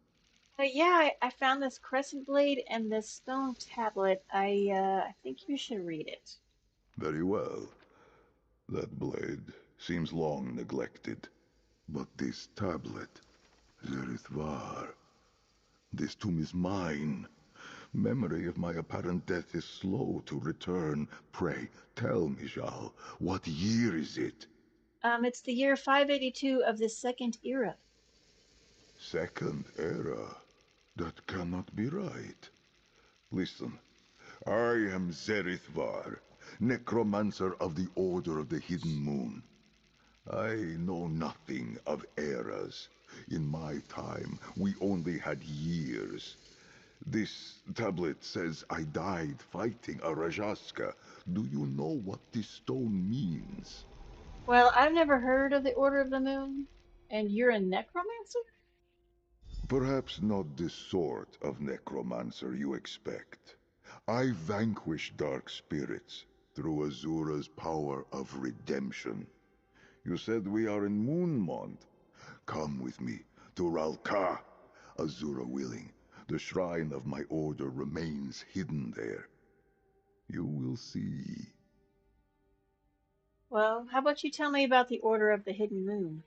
Yeah, I found this crescent blade and this stone tablet. I think you should read it. Very well. That blade seems long neglected. But this tablet, Zerithvar, this tomb is mine. Memory of my apparent death is slow to return. Pray, tell me, Jal, what year is it? It's the year 582 of the Second Era. Second Era? That cannot be right. Listen, I am Zerithvar, necromancer of the Order of the Hidden Moon. I know nothing of eras. In my time, we only had years. This tablet says I died fighting a Rajaska. Do you know what this stone means? Well, I've never heard of the Order of the Moon, and you're a necromancer? Perhaps not the sort of necromancer you expect. I vanquish dark spirits through Azura's power of redemption. You said we are in Moonmont. Come with me to Ralka. Azura willing, the shrine of my order remains hidden there. You will see. Well, how about you tell me about the Order of the Hidden Moon?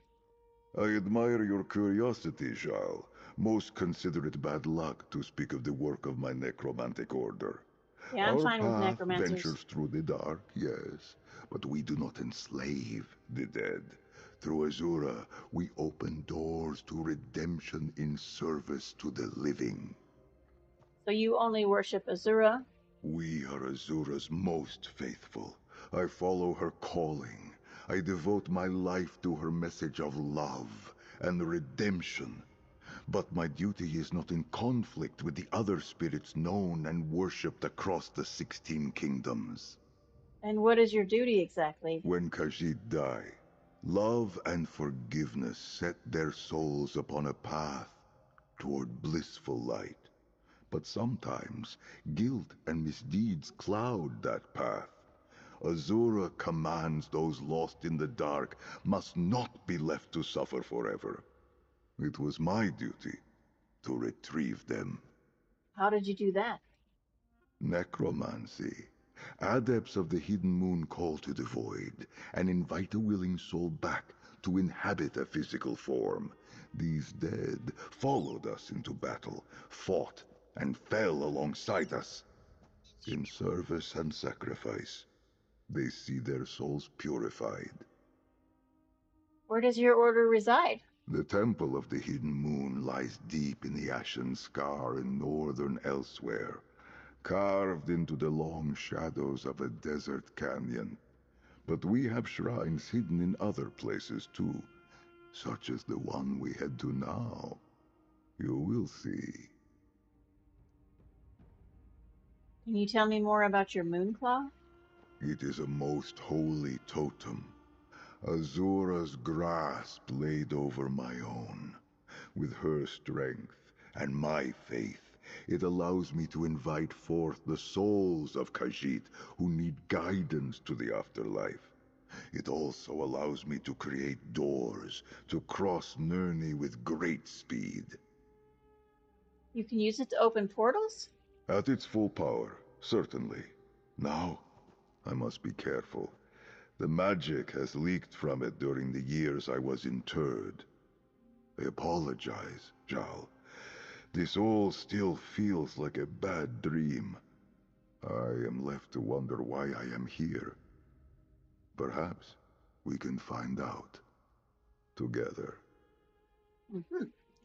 I admire your curiosity, Jarl. Most consider it bad luck to speak of the work of my necromantic order. Yeah, I'm Our fine with path necromancers. ventures through the dark, yes, but we do not enslave the dead. Through Azura, we open doors to redemption in service to the living. So you only worship Azura? We are Azura's most faithful. I follow her calling. I devote my life to her message of love and redemption. But my duty is not in conflict with the other spirits known and worshipped across the 16 kingdoms. And what is your duty exactly? When Khajiit die, love and forgiveness set their souls upon a path toward blissful light. But sometimes, guilt and misdeeds cloud that path. Azura commands those lost in the dark must not be left to suffer forever. It was my duty to retrieve them. How did you do that? Necromancy. Adepts of the Hidden Moon call to the void and invite a willing soul back to inhabit a physical form. These dead followed us into battle, fought, and fell alongside us. In service and sacrifice, they see their souls purified. Where does your order reside? The Temple of the Hidden Moon lies deep in the Ashen Scar in northern Elsewhere, carved into the long shadows of a desert canyon. But we have shrines hidden in other places too, such as the one we head to now. You will see. Can you tell me more about your Moonclaw? It is a most holy totem. Azura's grasp laid over my own. With her strength and my faith, it allows me to invite forth the souls of Khajiit who need guidance to the afterlife. It also allows me to create doors to cross Nirni with great speed. You can use it to open portals? At its full power, certainly. Now, I must be careful. The magic has leaked from it during the years I was interred. I apologize, Jal. This all still feels like a bad dream. I am left to wonder why I am here. Perhaps we can find out. Together.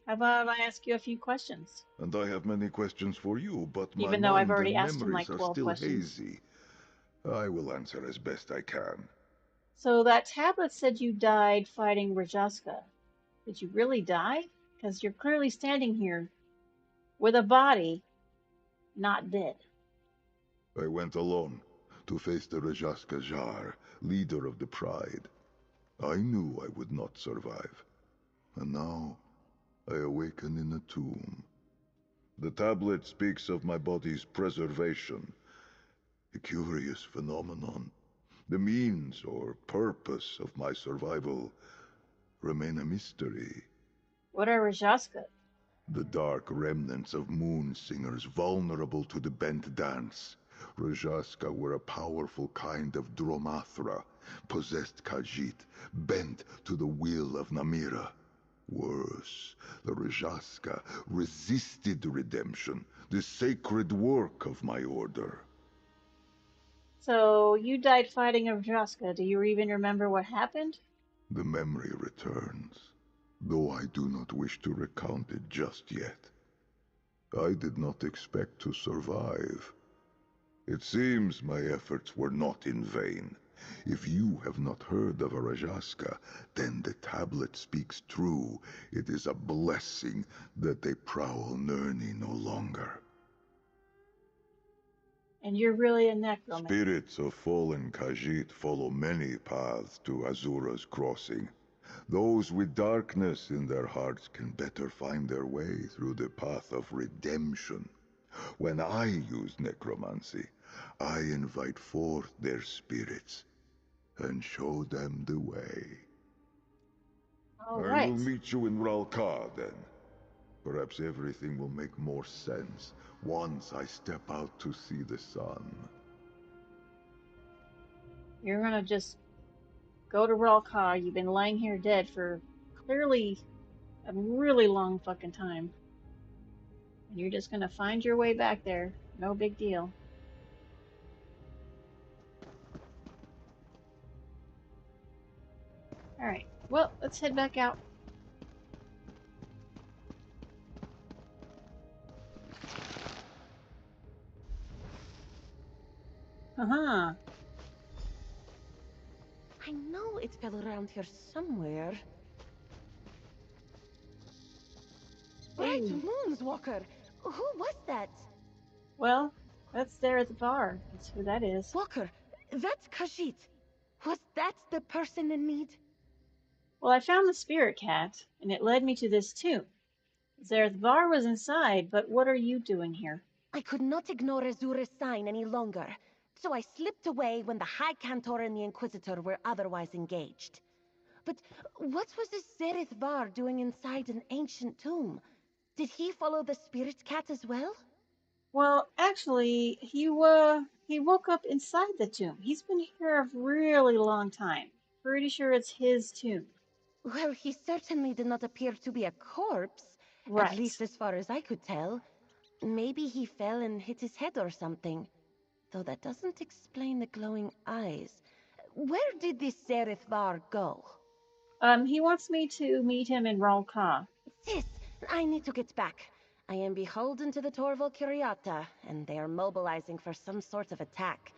How about I ask you a few questions? And I have many questions for you, but my Even though I've mind already and asked him like memories are 12 still questions. hazy. I will answer as best I can. So that tablet said you died fighting Rajaska. Did you really die? Because you're clearly standing here with a body, not dead. I went alone to face the Rajaska Jar, leader of the Pride. I knew I would not survive. And now, I awaken in a tomb. The tablet speaks of my body's preservation. A curious phenomenon. The means or purpose of my survival remain a mystery. What are Rajaska? The dark remnants of moon singers vulnerable to the bent dance. Rajaska were a powerful kind of Dromathra, possessed Khajiit, bent to the will of Namira. Worse, the Rajaska resisted redemption, the sacred work of my order. So, you died fighting a Vraska. Do you even remember what happened? The memory returns, though I do not wish to recount it just yet. I did not expect to survive. It seems my efforts were not in vain. If you have not heard of a Rajaska, then the tablet speaks true. It is a blessing that they prowl Nirni no longer. And you're really a necromancer. Spirits of fallen Khajiit follow many paths to Azura's crossing. Those with darkness in their hearts can better find their way through the path of redemption. When I use necromancy, I invite forth their spirits and show them the way. All I right. will meet you in Ralka then. Perhaps everything will make more sense once I step out to see the sun. You're gonna just go to Ralka. You've been lying here dead for clearly a really long fucking time. And you're just gonna find your way back there. No big deal. Alright, well, let's head back out. Uh-huh. I know it fell around here somewhere. Bright moons, Walker! Who was that? Well, that's there at the bar. That's who that is. Walker, that's Khajiit. Was that the person in need? Well, I found the spirit cat, and it led me to this tomb. Zareth Bar was inside, but what are you doing here? I could not ignore Azura's sign any longer, so I slipped away when the High Cantor and the Inquisitor were otherwise engaged. But what was this Zareth Bar doing inside an ancient tomb? Did he follow the spirit cat as well? Well, actually, he woke up inside the tomb. He's been here a really long time. Pretty sure it's his tomb. Well, he certainly did not appear to be a corpse, Right. at least as far as I could tell. Maybe he fell and hit his head or something. Though that doesn't explain the glowing eyes. Where did this Zareth Bar go? He wants me to meet him in Ralka. Sis, I need to get back. I am beholden to the Torval Curiata, and they are mobilizing for some sort of attack.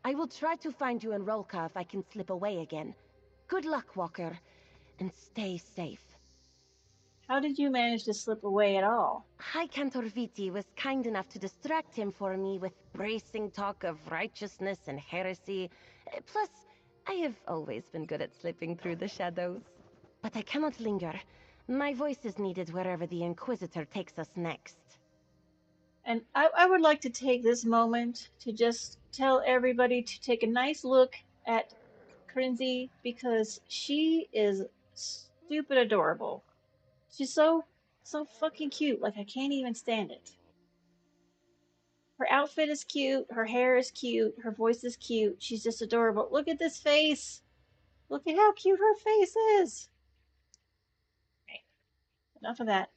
I will try to find you in Rolka if I can slip away again. Good luck, Walker, and stay safe. How did you manage to slip away at all? High Cantor Viti was kind enough to distract him for me with bracing talk of righteousness and heresy. Plus, I have always been good at slipping through the shadows. But I cannot linger. My voice is needed wherever the Inquisitor takes us next. And I would like to take this moment to just tell everybody to take a nice look at Crinzy, because she is stupid adorable. She's so fucking cute. Like, I can't even stand it. Her outfit is cute. Her hair is cute. Her voice is cute. She's just adorable. Look at this face. Look at how cute her face is. Okay, enough of that.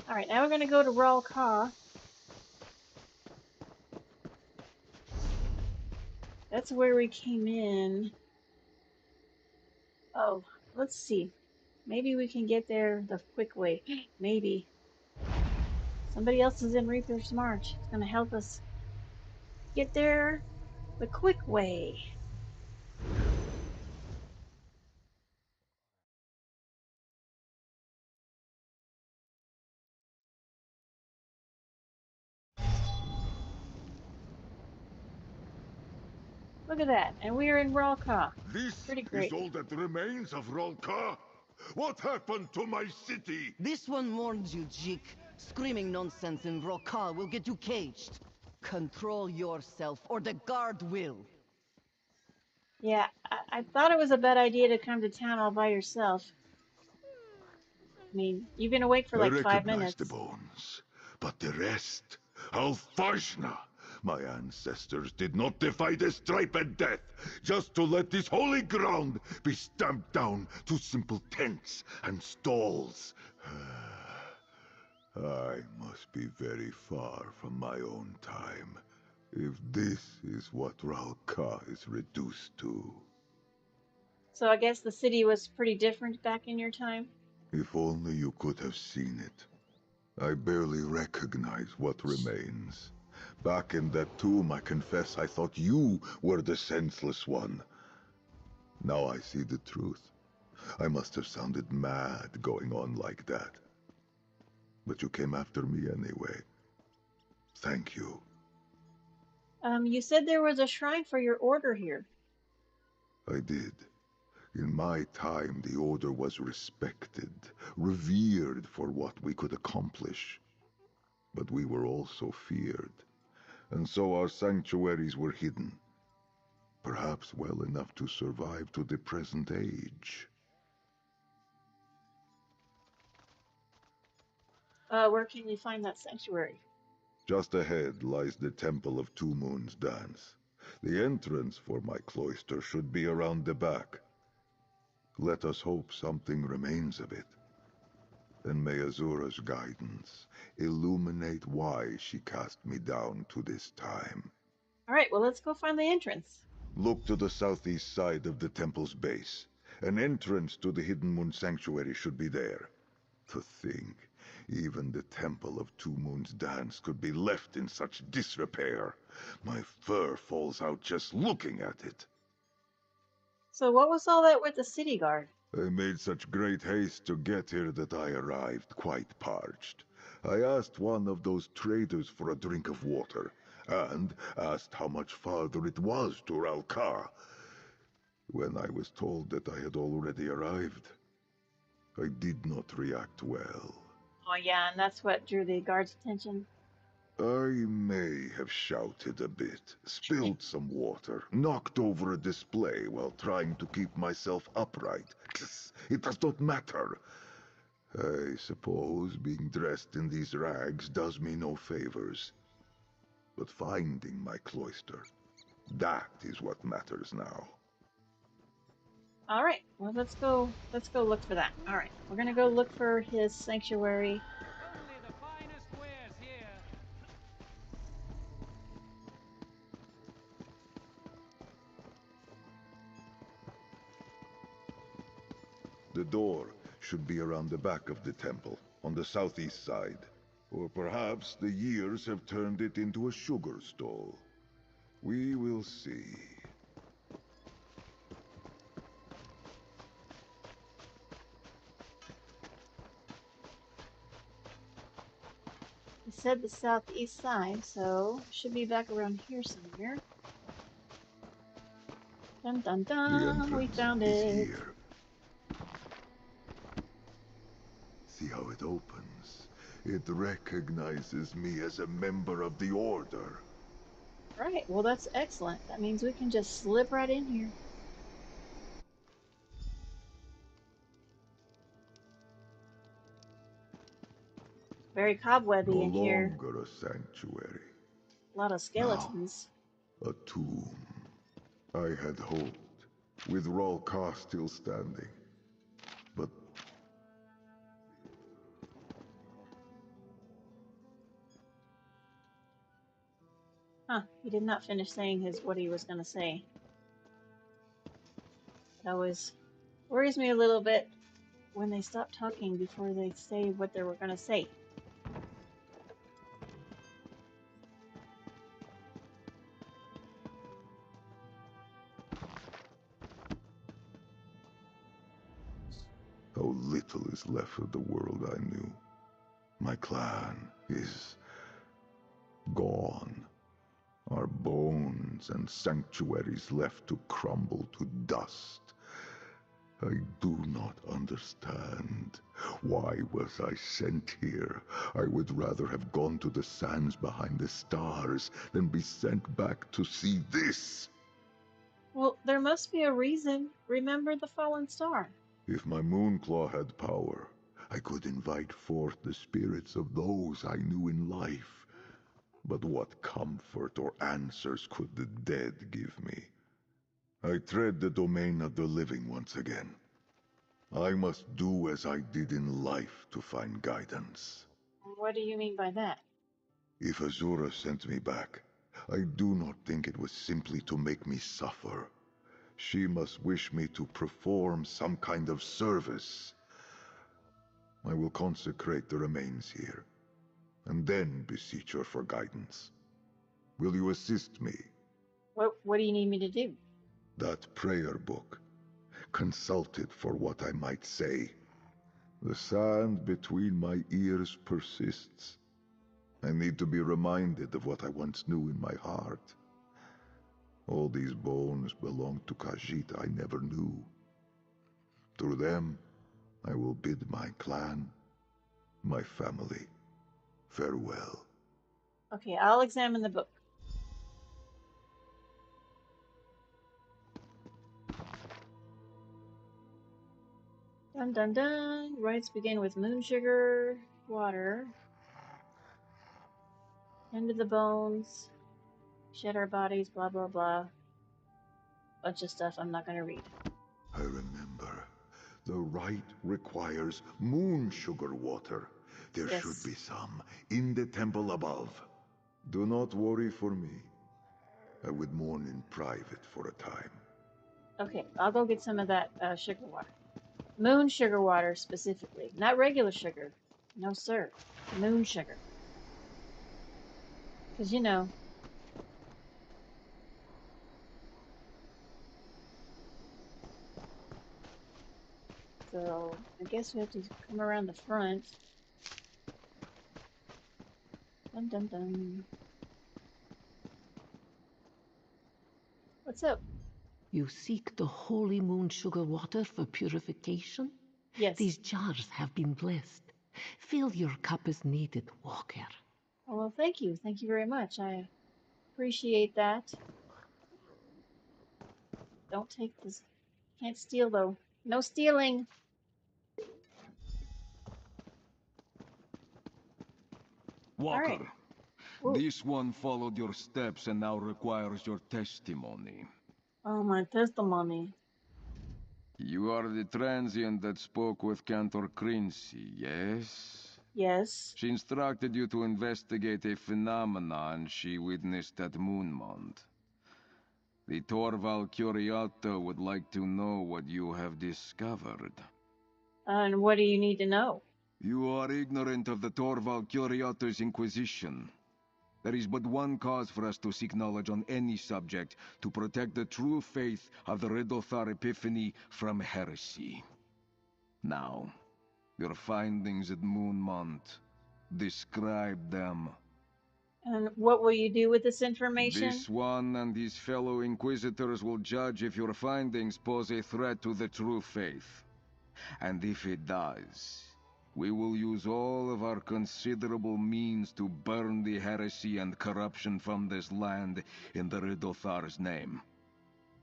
Alright, now we're going to go to Ralka. That's where we came in. Oh, let's see. Maybe we can get there the quick way. Maybe. Somebody else is in Reaper's March. It's going to help us get there the quick way. Look at that. And we're in Ralka. This Pretty great. is all that remains of Ralka? What happened to my city? This one warns you, Jik. Screaming nonsense in Ralka will get you caged. Control yourself, or the guard will. Yeah, I thought it was a bad idea to come to town all by yourself. I mean, you've been awake for like I 5 recognize minutes. the bones, but the rest, Alfashna, My ancestors did not defy the stripe and death just to let this holy ground be stamped down to simple tents and stalls. I must be very far from my own time, if this is what Ralka is reduced to. So I guess the city was pretty different back in your time? If only you could have seen it. I barely recognize what remains. Back in that tomb, I confess I thought you were the senseless one. Now I see the truth. I must have sounded mad going on like that. But you came after me anyway. Thank you. You said there was a shrine for your order here. I did. In my time, the Order was respected, revered for what we could accomplish. But we were also feared, and so our sanctuaries were hidden. Perhaps well enough to survive to the present age. Where can you find that sanctuary? Just ahead lies the Temple of Two Moons Dance. The entrance for my cloister should be around the back. Let us hope something remains of it. And may Azura's guidance illuminate why she cast me down to this time. Alright, well let's go find the entrance. Look to the southeast side of the temple's base. An entrance to the Hidden Moon Sanctuary should be there. To think, even the Temple of Two Moons Dance could be left in such disrepair. My fur falls out just looking at it. So what was all that with the city guard? I made such great haste to get here that I arrived quite parched. I asked one of those traders for a drink of water, and asked how much farther it was to Ralka. When I was told that I had already arrived, I did not react well. Oh yeah, and that's what drew the guard's attention. I may have shouted a bit, spilled some water, knocked over a display while trying to keep myself upright. It does not matter. I suppose being dressed in these rags does me no favors. But finding my cloister, that is what matters now. Alright, well let's go look for that. Alright, we're gonna go look for his sanctuary. Only the finest wares here. The door should be around the back of the temple, on the southeast side. Or perhaps the years have turned it into a sugar stall. We will see. He said the southeast side, so should be back around here somewhere. Dun dun The dun, we entrance found is it. here. See how it opens. It recognizes me as a member of the Order. Right, well that's excellent. That means we can just slip right in here. Very cobwebby No in here. longer a sanctuary. A lot of skeletons. A tomb. I had hoped, with Ralka still standing. But Huh, he did not finish saying what he was gonna say. That always worries me a little bit when they stop talking before they say what they were gonna say. how little is left of the world I knew. My clan is gone. Our bones and sanctuaries left to crumble to dust. I do not understand. Why was I sent here? I would rather have gone to the sands behind the stars than be sent back to see this. Well, there must be a reason. Remember the fallen star. If my Moonclaw had power, I could invite forth the spirits of those I knew in life. But what comfort or answers could the dead give me? I tread the domain of the living once again. I must do as I did in life to find guidance. What do you mean by that? If Azura sent me back, I do not think it was simply to make me suffer. She must wish me to perform some kind of service. I will consecrate the remains here, and then beseech her for guidance. Will you assist me? What do you need me to do? That prayer book. Consult it for what I might say. The sand between my ears persists. I need to be reminded of what I once knew in my heart. All these bones belong to Khajiit I never knew. Through them, I will bid my clan, my family, farewell. Okay, I'll examine the book. Dun dun dun. Rites begin with moon sugar, water. Into the bones. Shed our bodies, blah blah blah. Bunch of stuff I'm not gonna read. I remember. The rite requires moon sugar water. There Yes. should be some in the temple above. Do not worry for me. I would mourn in private for a time. Okay, I'll go get some of that sugar water. Moon sugar water specifically. Not regular sugar. No, sir. Moon sugar. Because, you know. So, I guess we have to come around the front. Dun dun dun. What's up? You seek the holy moon sugar water for purification? Yes. These jars have been blessed. Fill your cup as needed, Walker. Oh, well, thank you. Thank you very much. I appreciate that. Don't take this. Can't steal, though. No stealing. Walker, right. Ooh. this one followed your steps and now requires your testimony. Oh, my testimony. You are the transient that spoke with Cantor Crincy, yes? Yes. She instructed you to investigate a phenomenon she witnessed at Moonmont. The Torval Curiato would like to know what you have discovered. And what do you need to know? You are ignorant of the Torval Curiato's Inquisition. There is but one cause for us to seek knowledge on any subject, to protect the true faith of the Riddlethar Epiphany from heresy. Now, your findings at Moonmont. Describe them. And what will you do with this information? This one and his fellow Inquisitors will judge if your findings pose a threat to the true faith. And if it does, we will use all of our considerable means to burn the heresy and corruption from this land in the Riddlethar's name.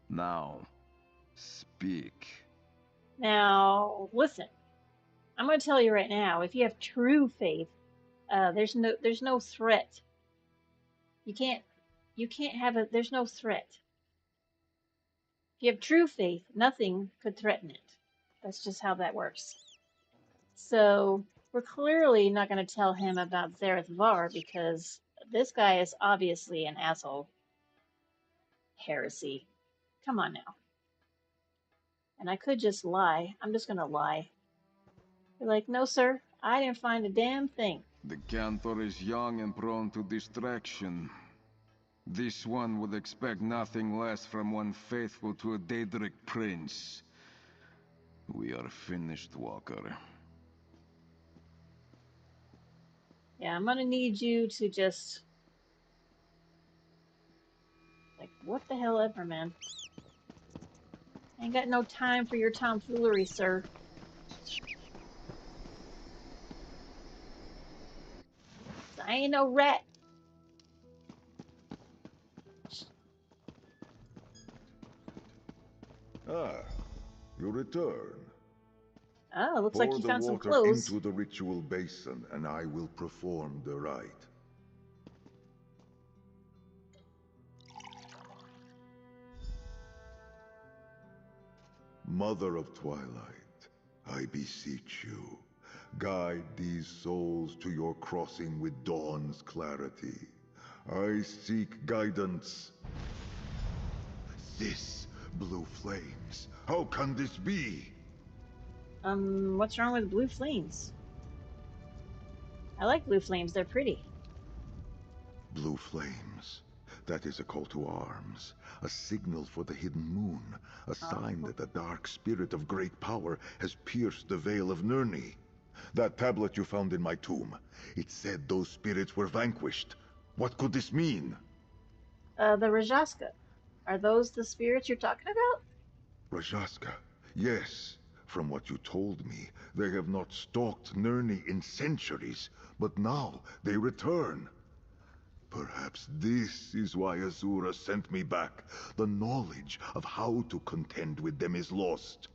Now, speak. Now, listen. I'm going to tell you right now, if you have true faith, there's no threat. You can't have a, there's no threat. If you have true faith, nothing could threaten it. That's just how that works. So, we're clearly not going to tell him about Zareth Var because this guy is obviously an asshole. Heresy. Come on now. And I could just lie. I'm just going to lie. Be like, no, sir, I didn't find a damn thing. The Cantor is young and prone to distraction. This one would expect nothing less from one faithful to a Daedric prince. We are finished, Walker. Yeah, I'm gonna need you to just... Like, what the hell ever, man. Ain't got no time for your tomfoolery, sir. I ain't no rat. Ah, you return. Oh, looks like Pour you the found some water clothes. into the ritual basin, and I will perform the rite. Mother of Twilight, I beseech you, guide these souls to your crossing with dawn's clarity. I seek guidance. This blue flames. How can this be? What's wrong with blue flames? I like blue flames, they're pretty. Blue flames. That is a call to arms. A signal for the hidden moon. A sign that the dark spirit of great power has pierced the veil of Nirni. That tablet you found in my tomb. It said those spirits were vanquished. What could this mean? The Rajasca. Are those the spirits you're talking about? Rajasca. Yes. From what you told me, they have not stalked Nirni in centuries, but now they return. Perhaps this is why Azura sent me back. The knowledge of how to contend with them is lost.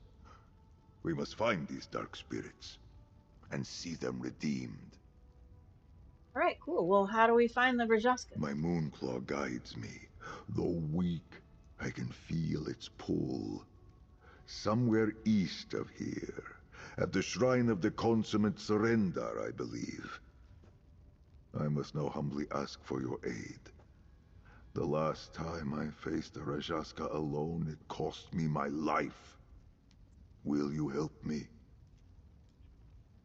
We must find these dark spirits and see them redeemed. Alright, cool. Well, how do we find the Rajasca? My Moonclaw guides me. Though weak, I can feel its pull. Somewhere east of here, at the shrine of the consummate Surrendar, I believe. I must now humbly ask for your aid. The last time I faced the Rajasca alone, it cost me my life. Will you help me?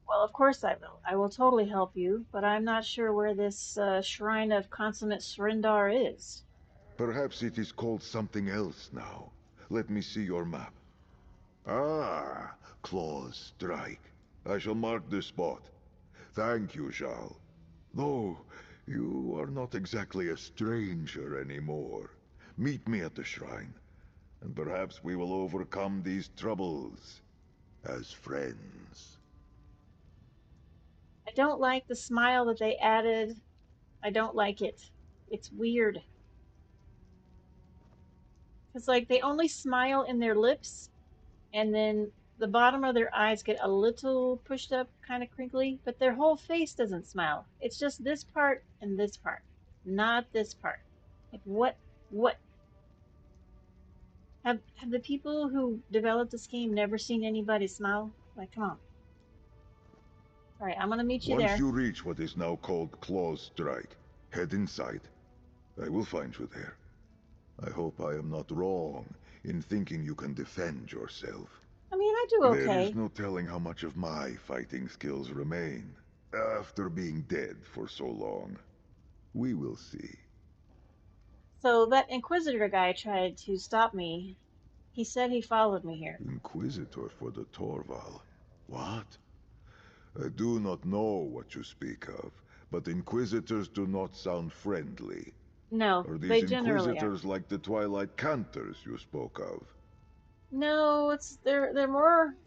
Well, of course I will. I will totally help you, but I'm not sure where this shrine of consummate Surrendar is. Perhaps it is called something else now. Let me see your map. Ah, Claw's Strike. I shall mark the spot. Thank you, Zhal. Though, you are not exactly a stranger anymore. Meet me at the shrine, and perhaps we will overcome these troubles as friends. I don't like the smile that they added. I don't like it. It's weird. It's like they only smile in their lips, and then the bottom of their eyes get a little pushed up, kind of crinkly, but their whole face doesn't smile. It's just this part and this part, not this part. Like, what? Have the people who developed this game never seen anybody smile? Like, come on. Alright, I'm gonna meet you there. Once you reach what is now called Claw's Strike, head inside. I will find you there. I hope I am not wrong in thinking you can defend yourself. I mean, I do okay. There is no telling how much of my fighting skills remain after being dead for so long. We will see. So that Inquisitor guy tried to stop me. He said he followed me here. Inquisitor for the Torval. What? I do not know what you speak of, but Inquisitors do not sound friendly. No, Are these they generally Inquisitors like the Twilight Cantors you spoke of? No, they're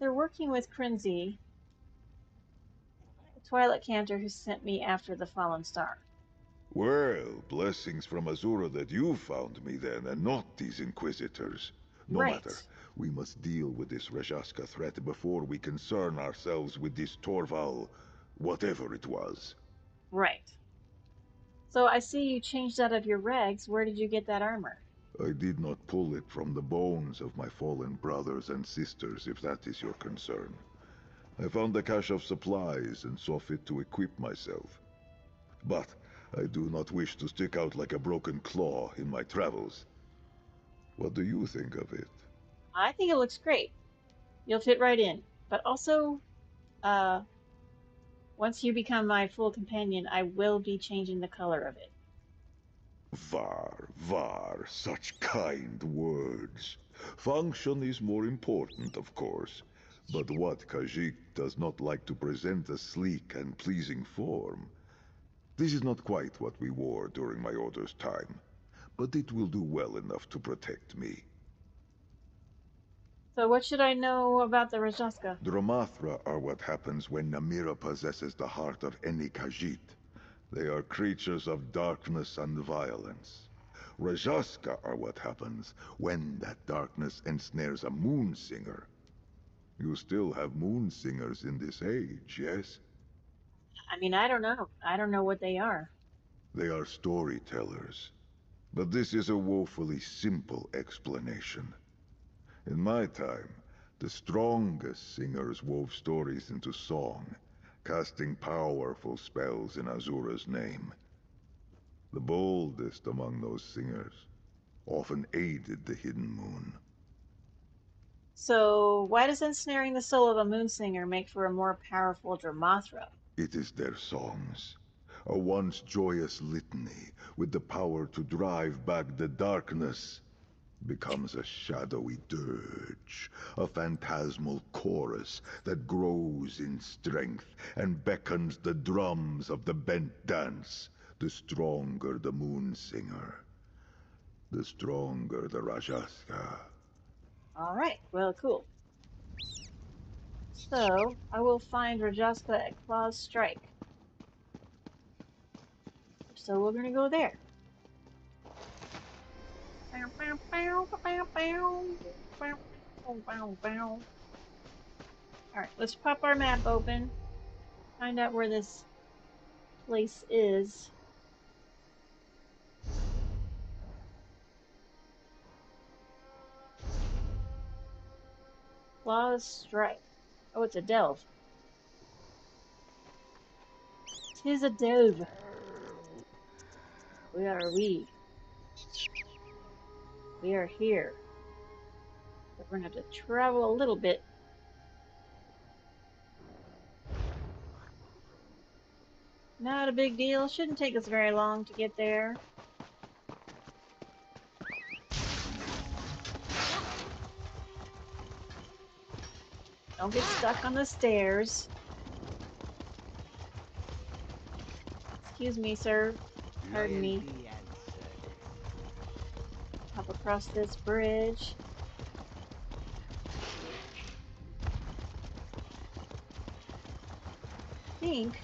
working with Crinzy, the Twilight Cantor who sent me after the Fallen Star. Well, blessings from Azura that you found me then, and not these Inquisitors. No Right. matter. We must deal with this Rajasca threat before we concern ourselves with this Torval, whatever it was. Right. So I see you changed out of your rags. Where did you get that armor? I did not pull it from the bones of my fallen brothers and sisters, if that is your concern. I found a cache of supplies and saw fit to equip myself. But I do not wish to stick out like a broken claw in my travels. What do you think of it? I think it looks great. You'll fit right in. But also, once you become my full companion, I will be changing the color of it. Var, such kind words. Function is more important, of course. But what Khajiit does not like to present a sleek and pleasing form. This is not quite what we wore during my order's time, but it will do well enough to protect me. So what should I know about the Rajasca? Dromathra are what happens when Namira possesses the heart of any Khajiit. They are creatures of darkness and violence. Rajasca are what happens when that darkness ensnares a Moonsinger. You still have Moonsingers in this age, yes? I mean, I don't know. I don't know what they are. They are storytellers. But this is a woefully simple explanation. In my time, The strongest singers wove stories into song, casting powerful spells in Azura's name. The boldest among those singers often aided the Hidden Moon. So, why does ensnaring the soul of a moonsinger make for a more powerful Dramathra? It is their songs, a once joyous litany with the power to drive back the darkness, becomes a shadowy dirge, a phantasmal chorus that grows in strength and beckons the drums of the bent dance. The stronger the moonsinger, the stronger the Rajastha. Alright, well, cool. So, I will find Rajastha at Claw's Strike. So we're gonna go there. Alright, let's pop our map open. Find out where this place is. Claw's Strike. Oh, it's a delve. 'Tis a delve. Where are we? We are here. But we're gonna have to travel a little bit. Not a big deal. Shouldn't take us very long to get there. Don't get stuck on the stairs. Excuse me, sir. Pardon me. Hop across this bridge. I think,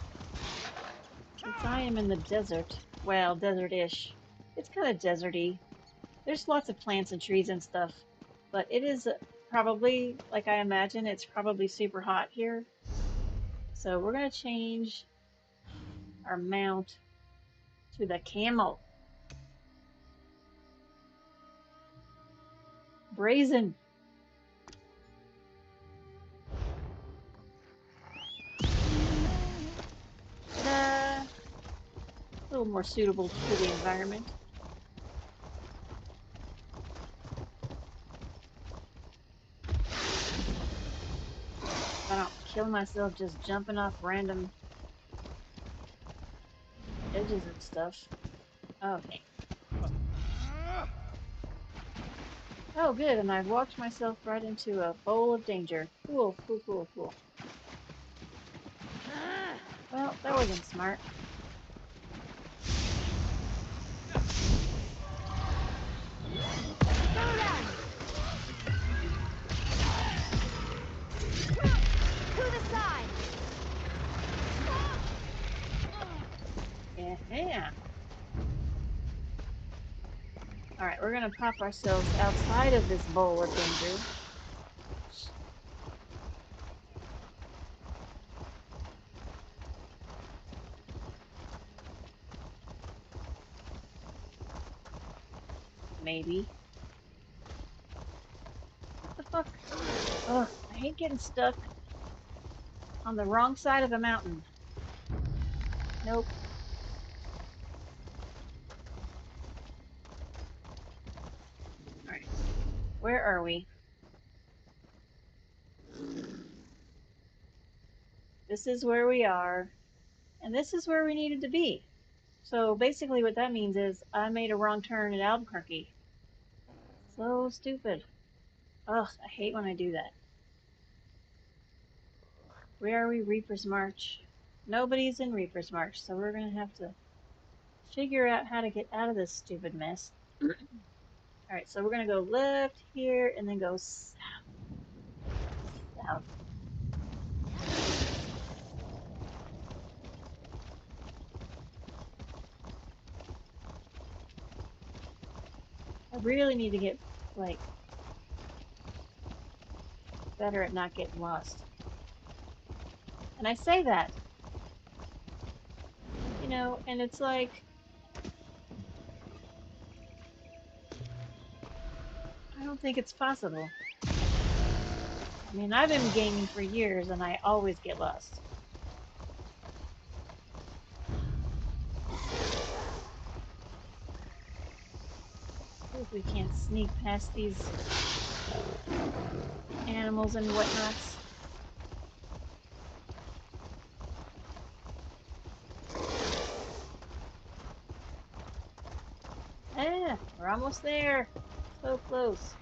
since I am in the desert, well, desert-ish, it's kind of deserty. There's lots of plants and trees and stuff, but it is probably, like I imagine, it's probably super hot here. So we're going to change our mount to the camel. Brazen. A little more suitable to the environment. I don't kill myself just jumping off random edges and stuff. Okay. Oh, good, and I've walked myself right into a bowl of danger. Cool, cool, cool, cool. Well, that wasn't smart. Yeah. Alright, we're gonna pop ourselves outside of this bowl of danger. Maybe. What the fuck? Ugh, I hate getting stuck on the wrong side of a mountain. Nope. Alright. Where are we? This is where we are. And this is where we needed to be. So basically what that means is I made a wrong turn at Albuquerque. So stupid. Ugh, I hate when I do that. Where are we? Reaper's March. Nobody's in Reaper's March, so we're gonna have to figure out how to get out of this stupid mess. Alright, so we're gonna go left here and then go south. South. I really need to get, like, better at not getting lost. And I say that, you know, and it's like, I don't think it's possible. I mean, I've been gaming for years and I always get lost. See if we can't sneak past these animals and whatnots. Ah, we're almost there. So close.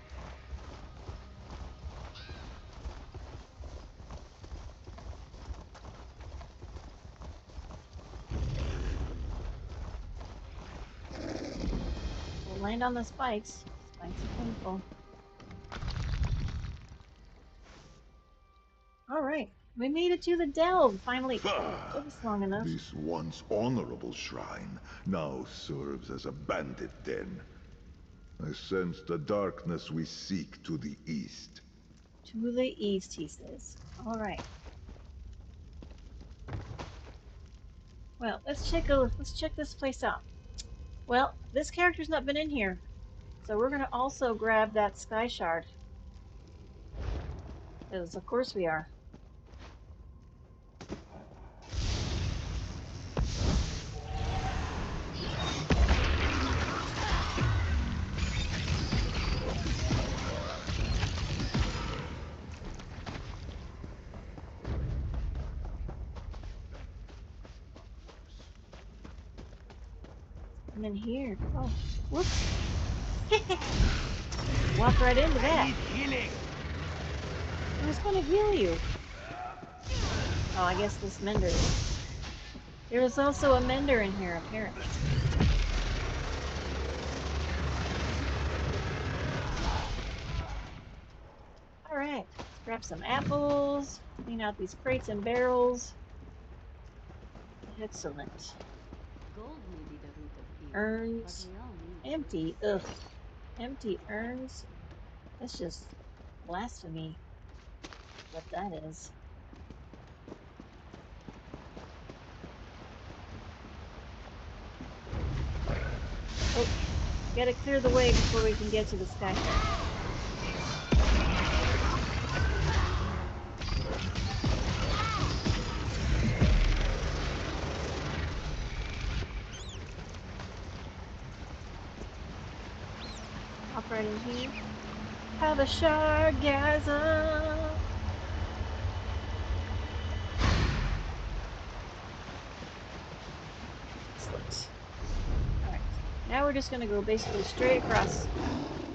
We'll land on the spikes. Spikes are painful. Alright, we made it to the delve, finally. Took us long enough. This once honorable shrine now serves as a bandit den. I sense the darkness we seek to the east. To the east, he says. Alright. Well, let's check this place out. Well, this character's not been in here. So we're gonna also grab that sky shard. Because of course we are. I'm in here. Oh, whoops. Walk right into that. Who's gonna heal you? Oh, I guess this mender. There's also a mender in here, apparently. Alright, let's grab some apples, clean out these crates and barrels. Excellent. Urns. Empty. Ugh. Empty urns. That's just blasphemy. What that is. Oh, gotta clear the way before we can get to the sky. Hop right in here. Have a shargasm. Excellent. Alright. Now we're just gonna go basically straight across.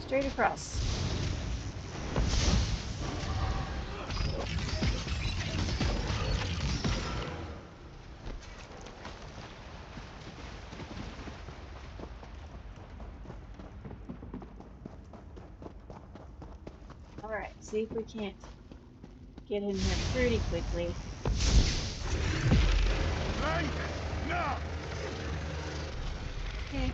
Straight across. Alright, see if we can't get in here pretty quickly. Okay.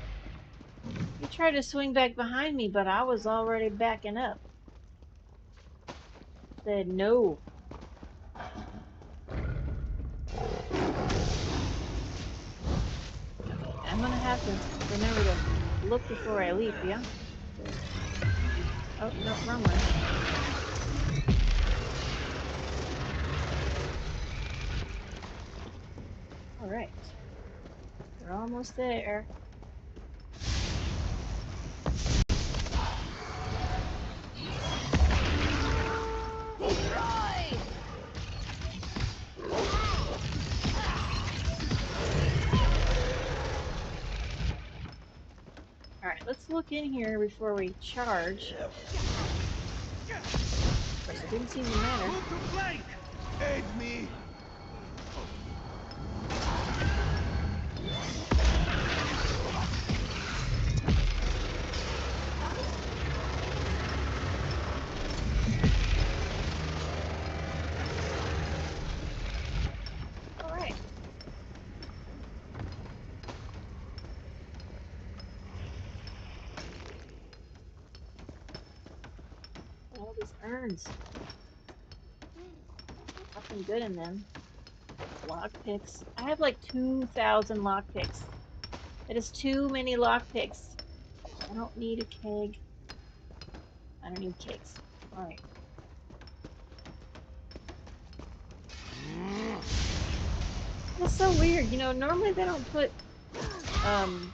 You tried to swing back behind me, but I was already backing up. Said no. I'm gonna have to remember to look before I leap, yeah? Oh, no, wrong one. Alright. We're almost there. Alright, let's look in here before we charge. Of course, it didn't seem to matter. Aid me! Alright. All these urns. Nothing good in them. Lockpicks. I have like 2,000 lockpicks. That is too many lockpicks. I don't need a keg. I don't need kegs. Alright. That's so weird. You know, normally they don't put um,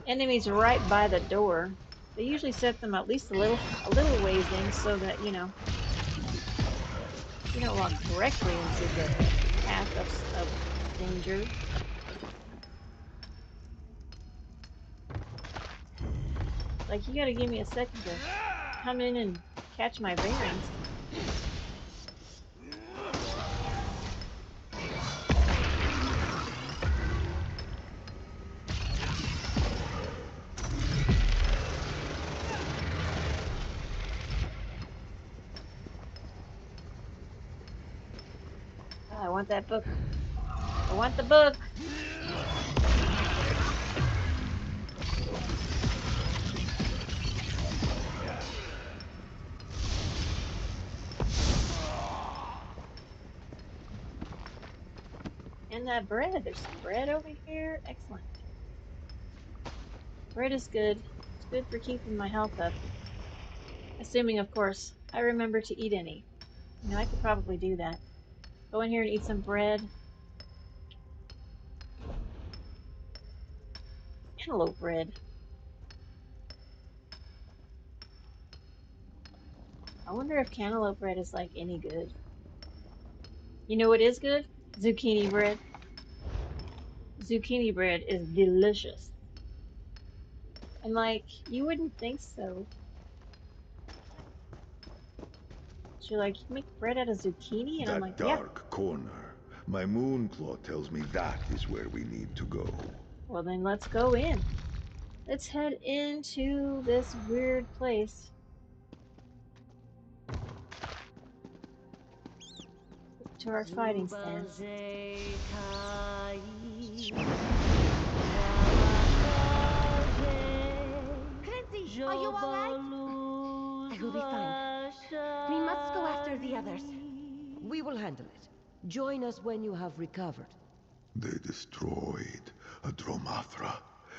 enemies right by the door. They usually set them at least a little ways in so that, you know, you don't walk directly into the path of danger. Like, you gotta give me a second to come in and catch my bearings. Oh, I want that book. I want the book. And that bread. There's some bread over here. Excellent. Bread is good. It's good for keeping my health up. Assuming, of course, I remember to eat any. You know, I could probably do that. Go in here and eat some bread. Cantaloupe bread. I wonder if cantaloupe bread is like any good. You know what is good? Zucchini bread. Zucchini bread is delicious. And like, you wouldn't think so. You're like, you make bread out of zucchini? And I'm like, That yeah. dark corner. My moonclaw tells me that is where we need to go. Well, then let's go in. Let's head into this weird place. To our fighting stance. Crinzy, are you alright? I will be fine. We must go after the others. We will handle it. Join us when you have recovered. They destroyed a Dromathra.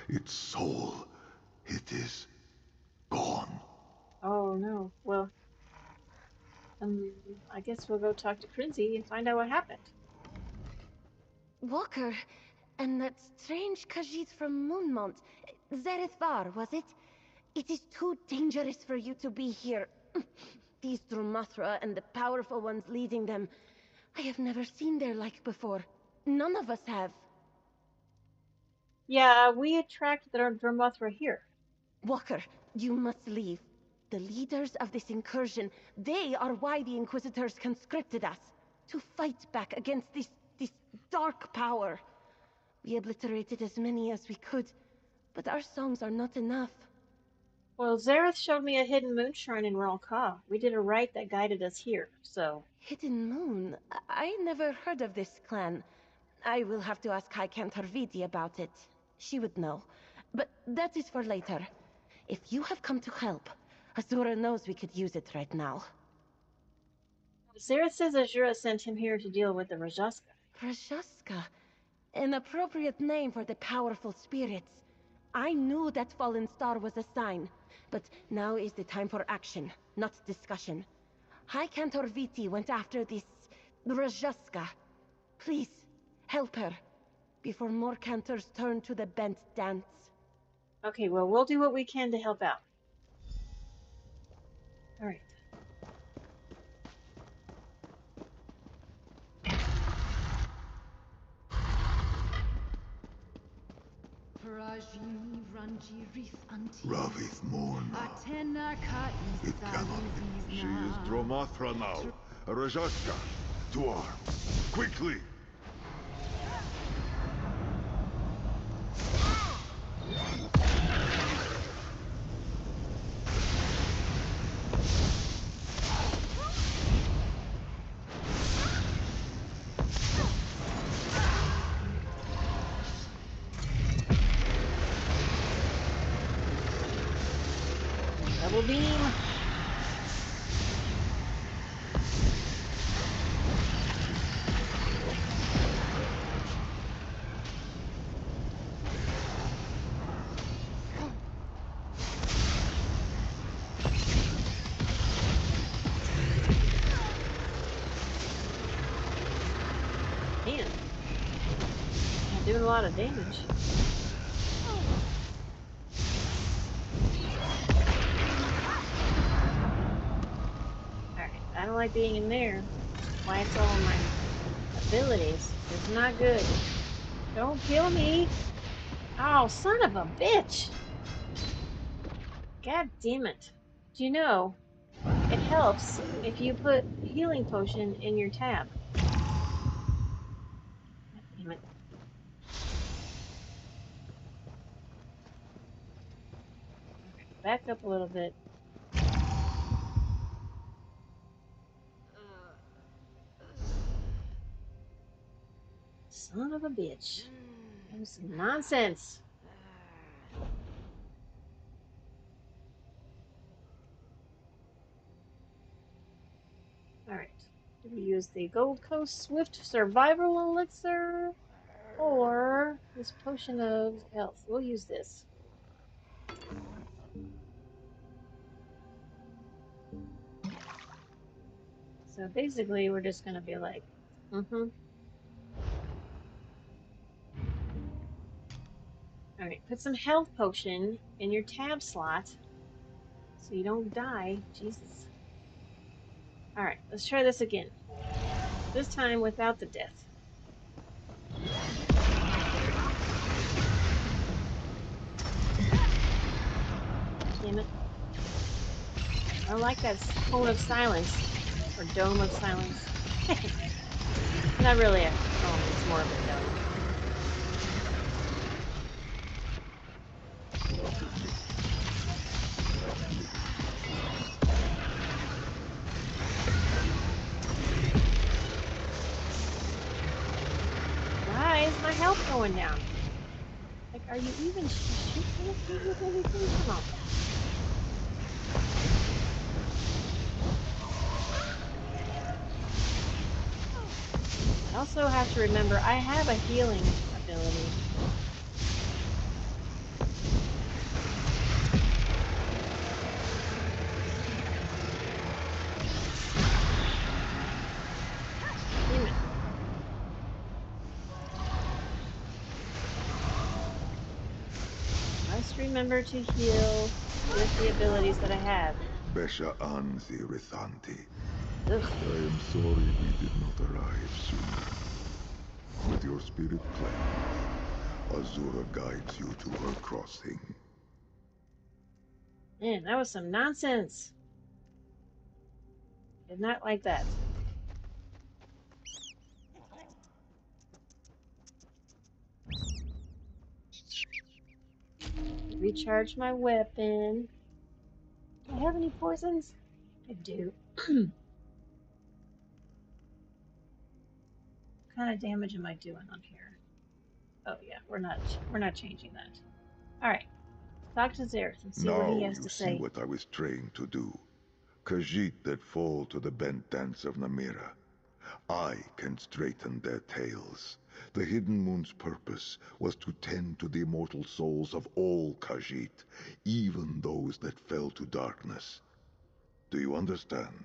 Its soul, it is gone. Oh no. Well, I guess we'll go talk to Crinzy and find out what happened. Walker, and that strange Khajiit from Moonmont. Zareth Var, was it? It is too dangerous for you to be here. These Dromathra and the powerful ones leading them. I have never seen their like before. None of us have. Yeah, we attract the Dromathra here. Walker, you must leave. The leaders of this incursion, they are why the Inquisitors conscripted us. To fight back against this dark power. We obliterated as many as we could, but our songs are not enough. Well, Zareth showed me a hidden moon shrine in Ralka. We did a rite that guided us here, so... Hidden Moon? I never heard of this clan. I will have to ask High Cantor Viti about it. She would know. But that is for later. If you have come to help, Azura knows we could use it right now. Zareth says Azura sent him here to deal with the Rajaska. Rajaska? An appropriate name for the powerful spirits. I knew that fallen star was a sign, but now is the time for action, not discussion. High Cantor Viti went after this Rajaska. Please, help her, before more Cantors turn to the bent dance. Okay, well, we'll do what we can to help out. Alright. Ravith Morna. It cannot be. She is Dromathra now. Rajaska, to arms. Quickly! Double beam. Man, lot of damage. Alright, I don't like being in there. Why it's all my abilities. It's not good. Don't kill me! Oh, son of a bitch! God damn it. Do you know, it helps if you put healing potion in your tab. God damn it. Okay, back up a little bit. Son of a bitch. That was some nonsense. Alright. Do we use the Gold Coast Swift Survival Elixir? Or this Potion of Health? We'll use this. So basically, we're just gonna be like, Alright, put some health potion in your tab slot so you don't die. Jesus. Alright, let's try this again. This time without the death. Damn it. I like that cone of silence. Or dome of silence. Not really a cone, it's more of a dome. Why is my health going down? Like, are you even shooting at me with anything? Come on. I also have to remember I have a healing ability. Damn it. Must remember to heal with the abilities that I have. Besha Anzi Rithanti. Ugh. I am sorry we did not arrive sooner. With your spirit cleansed, Azura guides you to her crossing. Man, that was some nonsense. Did not like that. Recharge my weapon. Do I have any poisons? I do. What kind of damage am I doing on here? Oh yeah, we're not changing that. Alright. Talk to Xerath and see what he has to say. Now you see what I was trained to do. Khajiit that fall to the bent dance of Namira. I can straighten their tails. The Hidden Moon's purpose was to tend to the immortal souls of all Khajiit, even those that fell to darkness. Do you understand?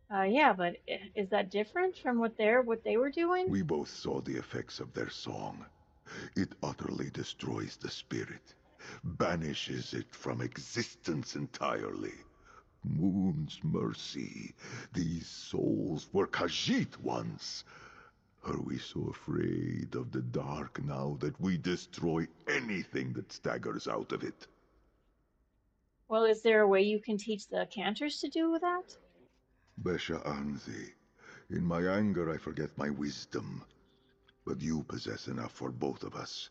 Yeah, but is that different from what they were doing? We both saw the effects of their song. It utterly destroys the spirit, banishes it from existence entirely. Moon's mercy. These souls were Khajiit once. Are we so afraid of the dark now that we destroy anything that staggers out of it? Well, is there a way you can teach the Cantors to do that? Besha Anzi, in my anger I forget my wisdom, but you possess enough for both of us.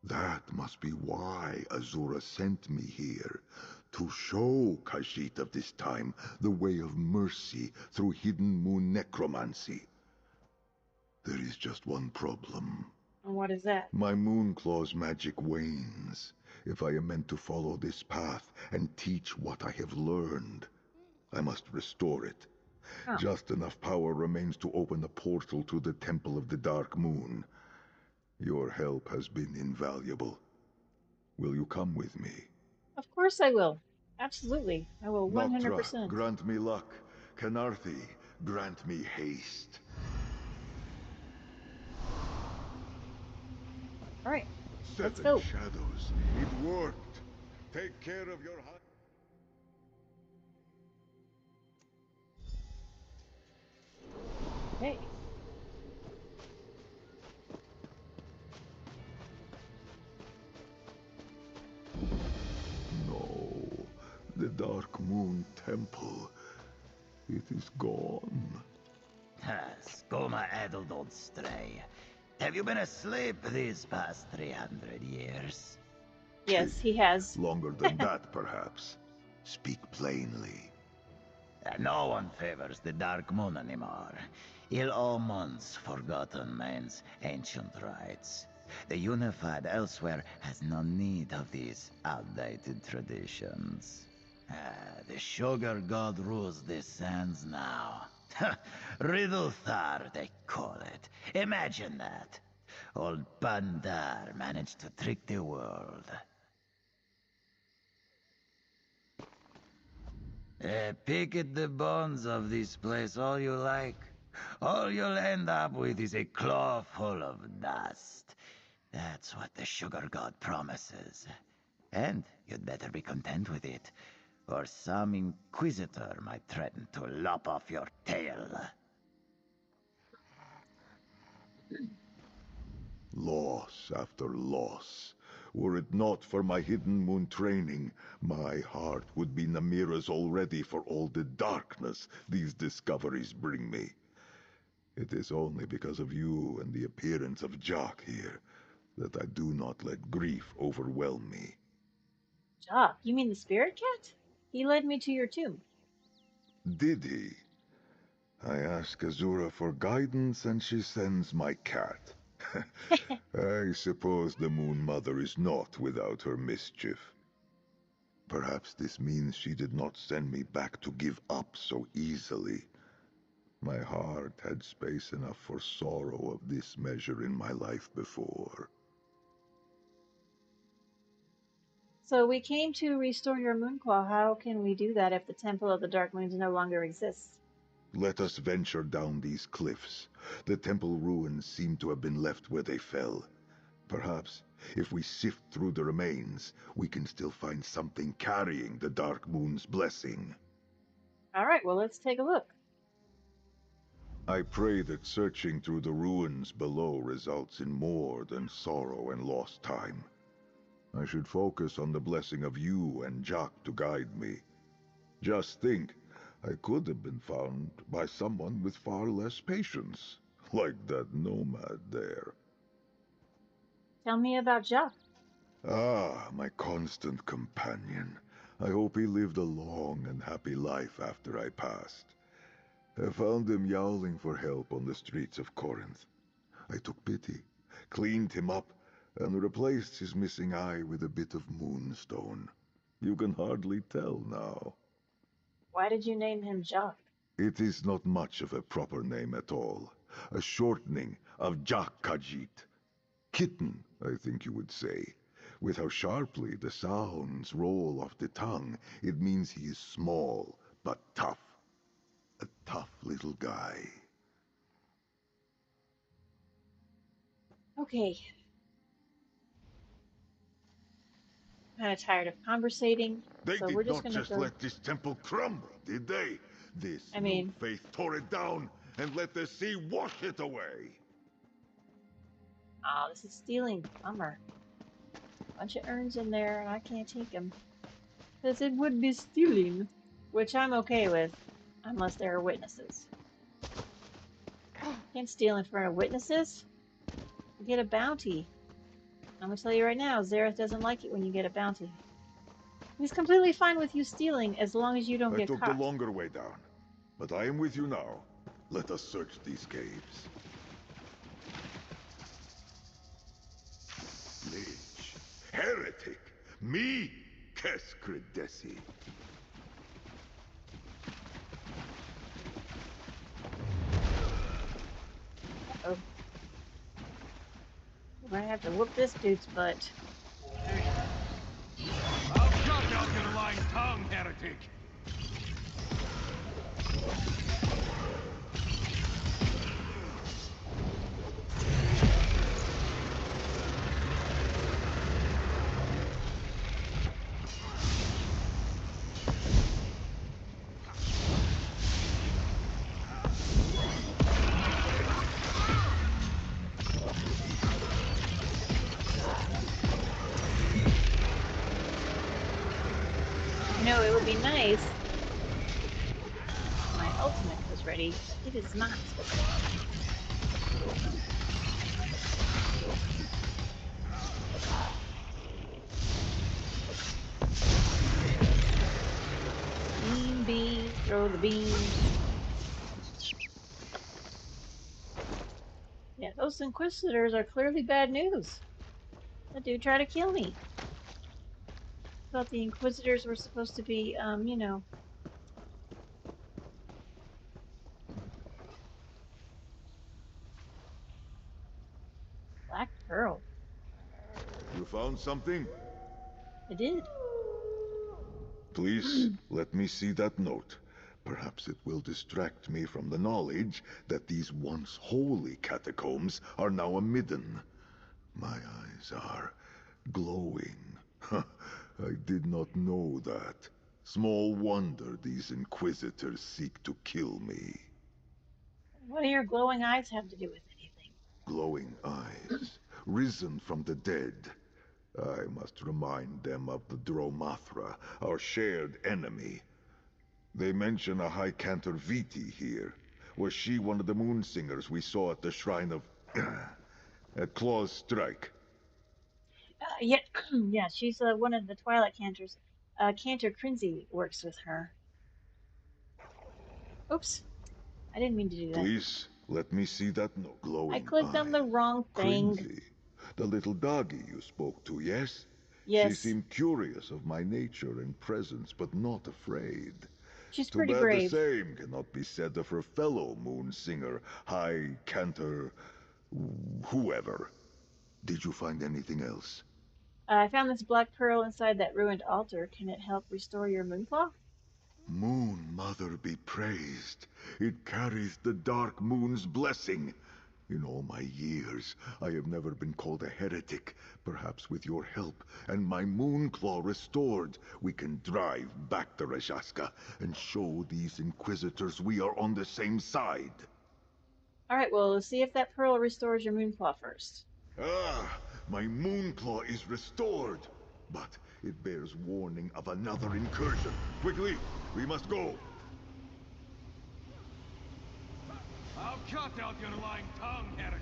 That must be why Azura sent me here, to show Khajiit of this time the way of mercy through Hidden Moon necromancy. There is just one problem. And what is that? My Moonclaw's magic wanes. If I am meant to follow this path and teach what I have learned, I must restore it. Oh. Just enough power remains to open the portal to the Temple of the Dark Moon. Your help has been invaluable. Will you come with me? Of course I will. Absolutely. I will 100%. Noctra, grant me luck. Khenarthi, grant me haste. All right, let's Seven go. shadows. It worked. Take care of your high. Okay. No, the Dark Moon Temple. It is gone. Skoma Edel, don't stray. Have you been asleep these past 300 years? Yes, he has. Longer than that, perhaps. Speak plainly. No one favors the Dark Moon anymore. Il Omon's forgotten man's ancient rites. The Unified elsewhere has no need of these outdated traditions. The Sugar God rules the sands now. Riddlethar, they call it. Imagine that. Old Bandar managed to trick the world. Pick at the bones of this place all you like. All you'll end up with is a claw full of dust. That's what the Sugar God promises. And you'd better be content with it, or some Inquisitor might threaten to lop off your tail. Loss after loss. Were it not for my Hidden Moon training, my heart would be Namira's already for all the darkness these discoveries bring me. It is only because of you and the appearance of Jock here that I do not let grief overwhelm me. Jock? You mean the spirit cat? He led me to your tomb. Did he? I ask Azura for guidance and she sends my cat. I suppose the Moon Mother is not without her mischief. Perhaps this means she did not send me back to give up so easily. My heart had space enough for sorrow of this measure in my life before. So we came to restore your Moonclaw. How can we do that if the Temple of the Dark Moons no longer exists? Let us venture down these cliffs. The temple ruins seem to have been left where they fell. Perhaps, if we sift through the remains, we can still find something carrying the Dark Moon's blessing. All right, well, let's take a look. I pray that searching through the ruins below results in more than sorrow and lost time. I should focus on the blessing of you and Jock to guide me. Just think, I could have been found by someone with far less patience, like that nomad there. Tell me about Jock. Ah, my constant companion. I hope he lived a long and happy life after I passed. I found him yowling for help on the streets of Corinth. I took pity, cleaned him up, and replaced his missing eye with a bit of moonstone. You can hardly tell now. Why did you name him Jock? It is not much of a proper name at all. A shortening of Jock Khajiit. Kitten, I think you would say. With how sharply the sounds roll off the tongue, it means he is small, but tough. A tough little guy. Okay. Kind of tired of conversating, They so did we're just not gonna just go. let this temple crumble, did they? This I mean, new faith tore it down and let the sea wash it away. oh, this is stealing. Bummer. Bunch of urns in there, and I can't take them. Because it would be stealing. Which I'm okay with, unless there are witnesses. Can't steal in front of witnesses. You get a bounty. I'm gonna tell you right now, Zareth doesn't like it when you get a bounty. He's completely fine with you stealing as long as you don't I get took caught. the longer way down, but I am with you now. Let us search these caves. Lich, heretic, me, Keskridesi. Oh. We're gonna have to whoop this dude's butt. I'll cut out your lying tongue, heretic! know, it would be nice if my ultimate was ready, but it is not. Beam, throw the beam. Yeah, those Inquisitors are clearly bad news. That dude tried to kill me. Thought the Inquisitors were supposed to be, you know. Black Pearl. You found something? I did. Please, let me see that note. Perhaps it will distract me from the knowledge that these once holy catacombs are now a midden. My eyes are glowing. I did not know that. Small wonder these Inquisitors seek to kill me. What do your glowing eyes have to do with anything? Glowing eyes, risen from the dead. I must remind them of the Dromathra, our shared enemy. They mention a High Cantor Viti here. Was she one of the moon singers we saw at the shrine of... at Claw's Strike? Yeah, yeah, she's one of the Twilight Cantors. Cantor Crinzy works with her. Oops. I didn't mean to do that. Please, let me see that no glowing I clicked on the wrong thing. Crinzy. The little doggy you spoke to, yes? Yes. She seemed curious of my nature and presence, but not afraid. She's Too pretty bad brave. The same cannot be said of her fellow moon singer, High Cantor... whoever. Did you find anything else? I found this black pearl inside that ruined altar. Can it help restore your Moonclaw? Moon Mother be praised. It carries the Dark Moon's blessing. In all my years, I have never been called a heretic. Perhaps with your help and my Moonclaw restored, we can drive back the Rajaska and show these Inquisitors we are on the same side. Alright, well, let's see if that pearl restores your Moonclaw first. Ah, my Moonclaw is restored. But it bears warning of another incursion. Quickly, we must go. I'll cut out your lying tongue, heretic.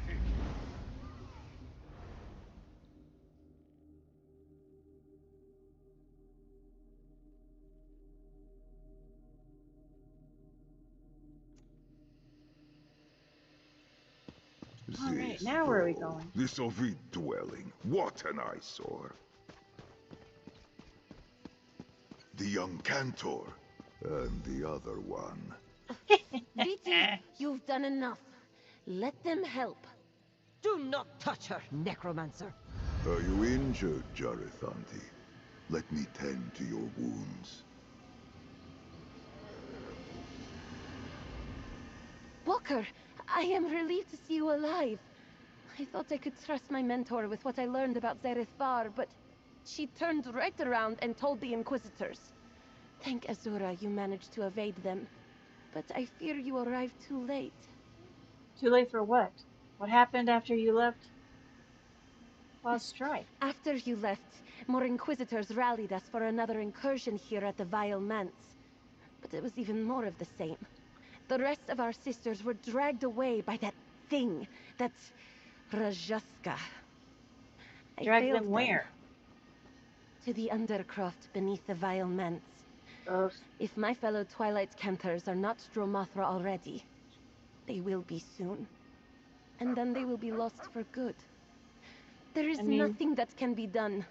Alright, now where are we going? This Ovid dwelling, what an eyesore. The young Cantor, and the other one. Viti, you've done enough. Let them help. Do not touch her, necromancer. Are you injured, Jarithanti? Let me tend to your wounds. Walker, I am relieved to see you alive. I thought I could trust my mentor with what I learned about Zareth Bar, but she turned right around and told the Inquisitors. Thank Azura you managed to evade them, but I fear you arrived too late. Too late for what? What happened after you left Claw's Strike? After you left, more Inquisitors rallied us for another incursion here at the Vile Manse. But it was even more of the same. The rest of our sisters were dragged away by that thing, that Rajaska. Drag them where? To the Undercroft beneath the Vile Manse. If my fellow Twilight Cantors are not Dromathra already, they will be soon. And then they will be lost for good. There is nothing that can be done.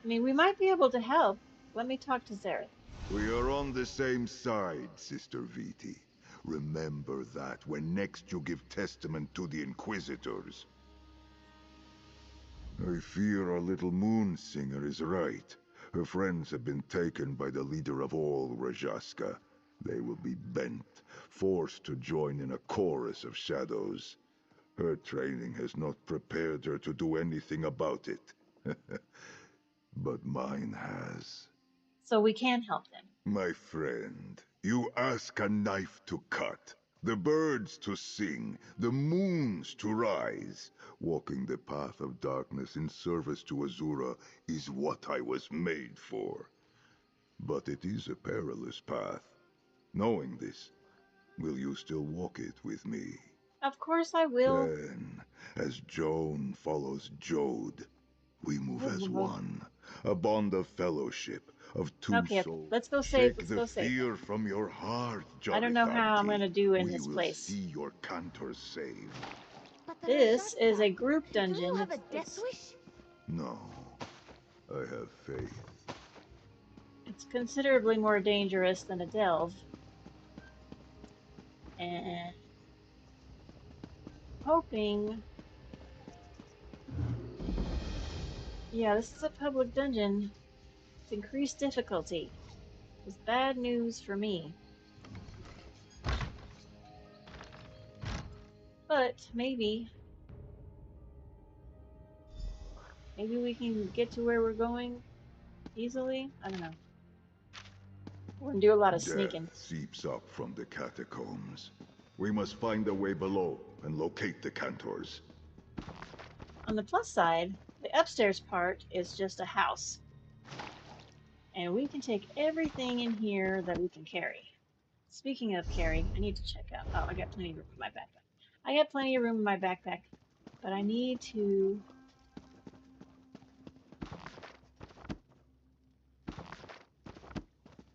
I mean, we might be able to help. Let me talk to Zareth. We are on the same side, Sister Viti. Remember that when next you give testament to the Inquisitors. I fear our little moon singer is right. Her friends have been taken by the leader of all Rajaska. They will be bent, forced to join in a chorus of shadows. Her training has not prepared her to do anything about it. But mine has. So we can help them. My friend, you ask a knife to cut, the birds to sing, the moons to rise. Walking the path of darkness in service to Azura is what I was made for. But it is a perilous path. Knowing this, will you still walk it with me? Of course I will. Then, as Joan follows Jode, we move as one. A bond of fellowship, of two Okay, souls. let's go safe. Shake Let's the go safe. fear from your heart, I don't know how I'm Jolly going to do in We this will place. see your cantors saved. This is a group dungeon. Do you have a death wish? No, I have faith. It's considerably more dangerous than a delve. And hoping... Yeah, this is a public dungeon. It's increased difficulty. It's bad news for me. But maybe we can get to where we're going easily. I don't know. We're gonna do a lot of sneaking. Death seeps up from the catacombs. We must find a way below and locate the cantors. On the plus side, the upstairs part is just a house. And we can take everything in here that we can carry. Speaking of carrying, I need to check out. Oh, I got plenty of room in my backpack. I got plenty of room in my backpack, but I need to...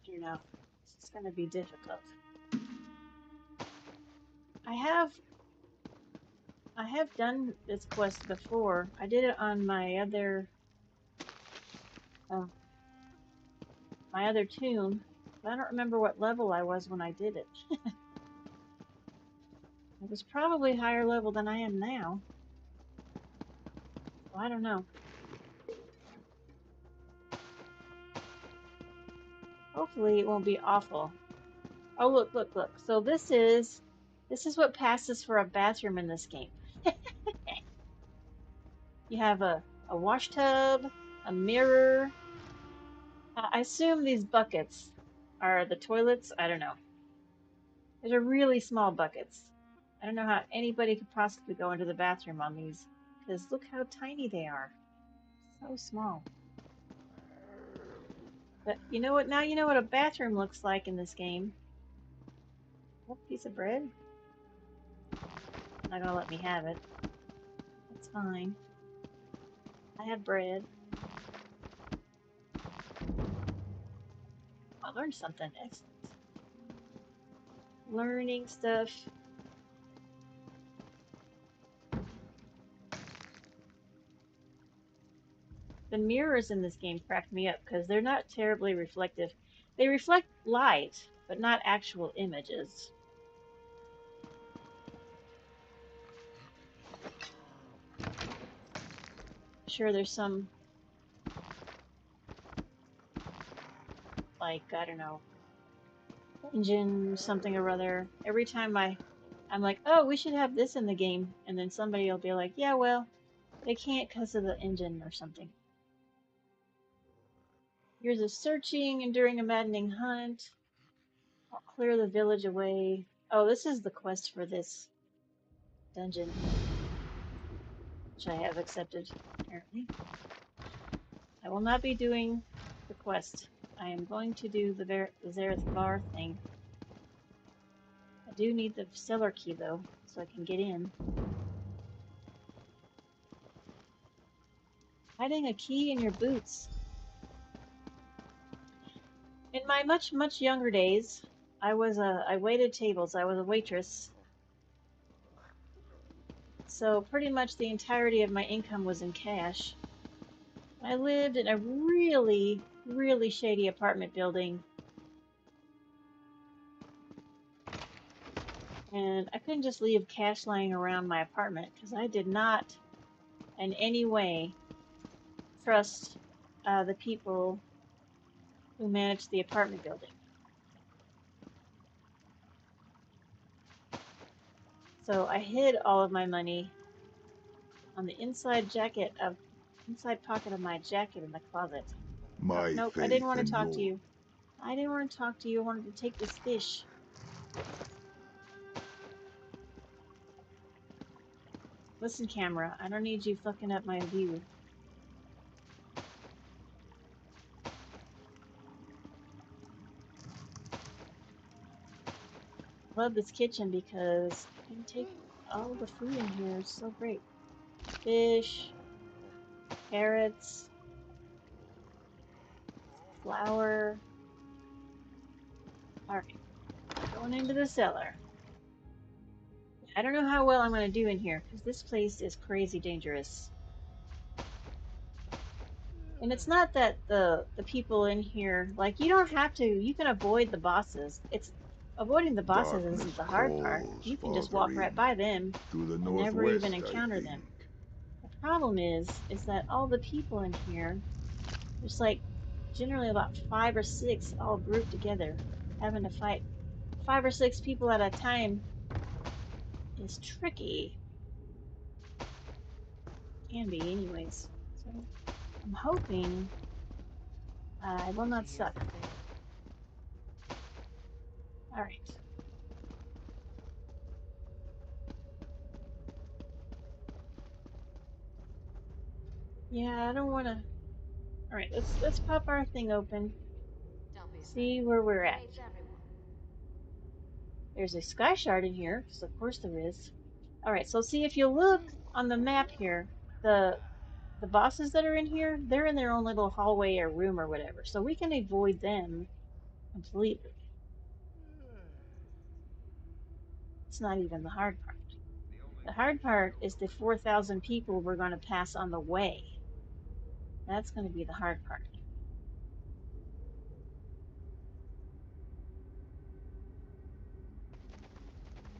You know, it's going to be difficult. I have done this quest before. I did it on my other tomb, but I don't remember what level I was when I did it. I was probably higher level than I am now. Well, I don't know. Hopefully it won't be awful. Oh, look, look, look. So this is what passes for a bathroom in this game. You have a wash tub, a mirror. I assume these buckets are the toilets. I don't know. These are really small buckets. I don't know how anybody could possibly go into the bathroom on these, because look how tiny they are. So small. But you know what? Now you know what a bathroom looks like in this game. Oh, piece of bread? Not gonna let me have it. That's fine. I have bread. I learned something. Excellent. Learning stuff. The mirrors in this game crack me up because they're not terribly reflective. They reflect light, but not actual images. Sure, there's some, like, I don't know, engine something or other. Every time I'm like, oh, we should have this in the game, and then somebody will be like, yeah, well, they can't because of the engine or something. Years of searching, enduring a maddening hunt. I'll clear the village away. Oh, this is the quest for this dungeon, which I have accepted, apparently. I will not be doing the quest. I am going to do the Zareth Bar thing. I do need the cellar key, though, so I can get in. Hiding a key in your boots. In my much, much younger days, I waited tables. I was a waitress. So pretty much the entirety of my income was in cash. I lived in a really, really shady apartment building. And I couldn't just leave cash lying around my apartment because I did not in any way trust the people who managed the apartment building. So I hid all of my money on the inside pocket of my jacket in the closet. Nope, I didn't want to talk to you. I didn't want to talk to you. I wanted to take this fish. Listen, camera, I don't need you fucking up my view. 'Cause Love this kitchen because I can take all the food in here. It's so great. Fish, carrots, flour. Alright, going into the cellar. I don't know how well I'm going to do in here because this place is crazy dangerous. And it's not that the people in here, like, you don't have to, you can avoid the bosses. It's avoiding the bosses isn't the hard part. You can just walk right by them and never even encounter them. The problem is that all the people in here, there's like generally about 5 or 6 all grouped together having to fight. 5 or 6 people at a time is tricky. Can be anyways. So I'm hoping I will not suck. Alright. Yeah, I don't want to... Alright, let's pop our thing open. See where we're at. There's a sky shard in here, because of course there is. Alright, so see if you look on the map here, the bosses that are in here, they're in their own little hallway or room or whatever. So we can avoid them completely. It's not even the hard part. The hard part is the 4,000 people we're going to pass on the way. That's going to be the hard part.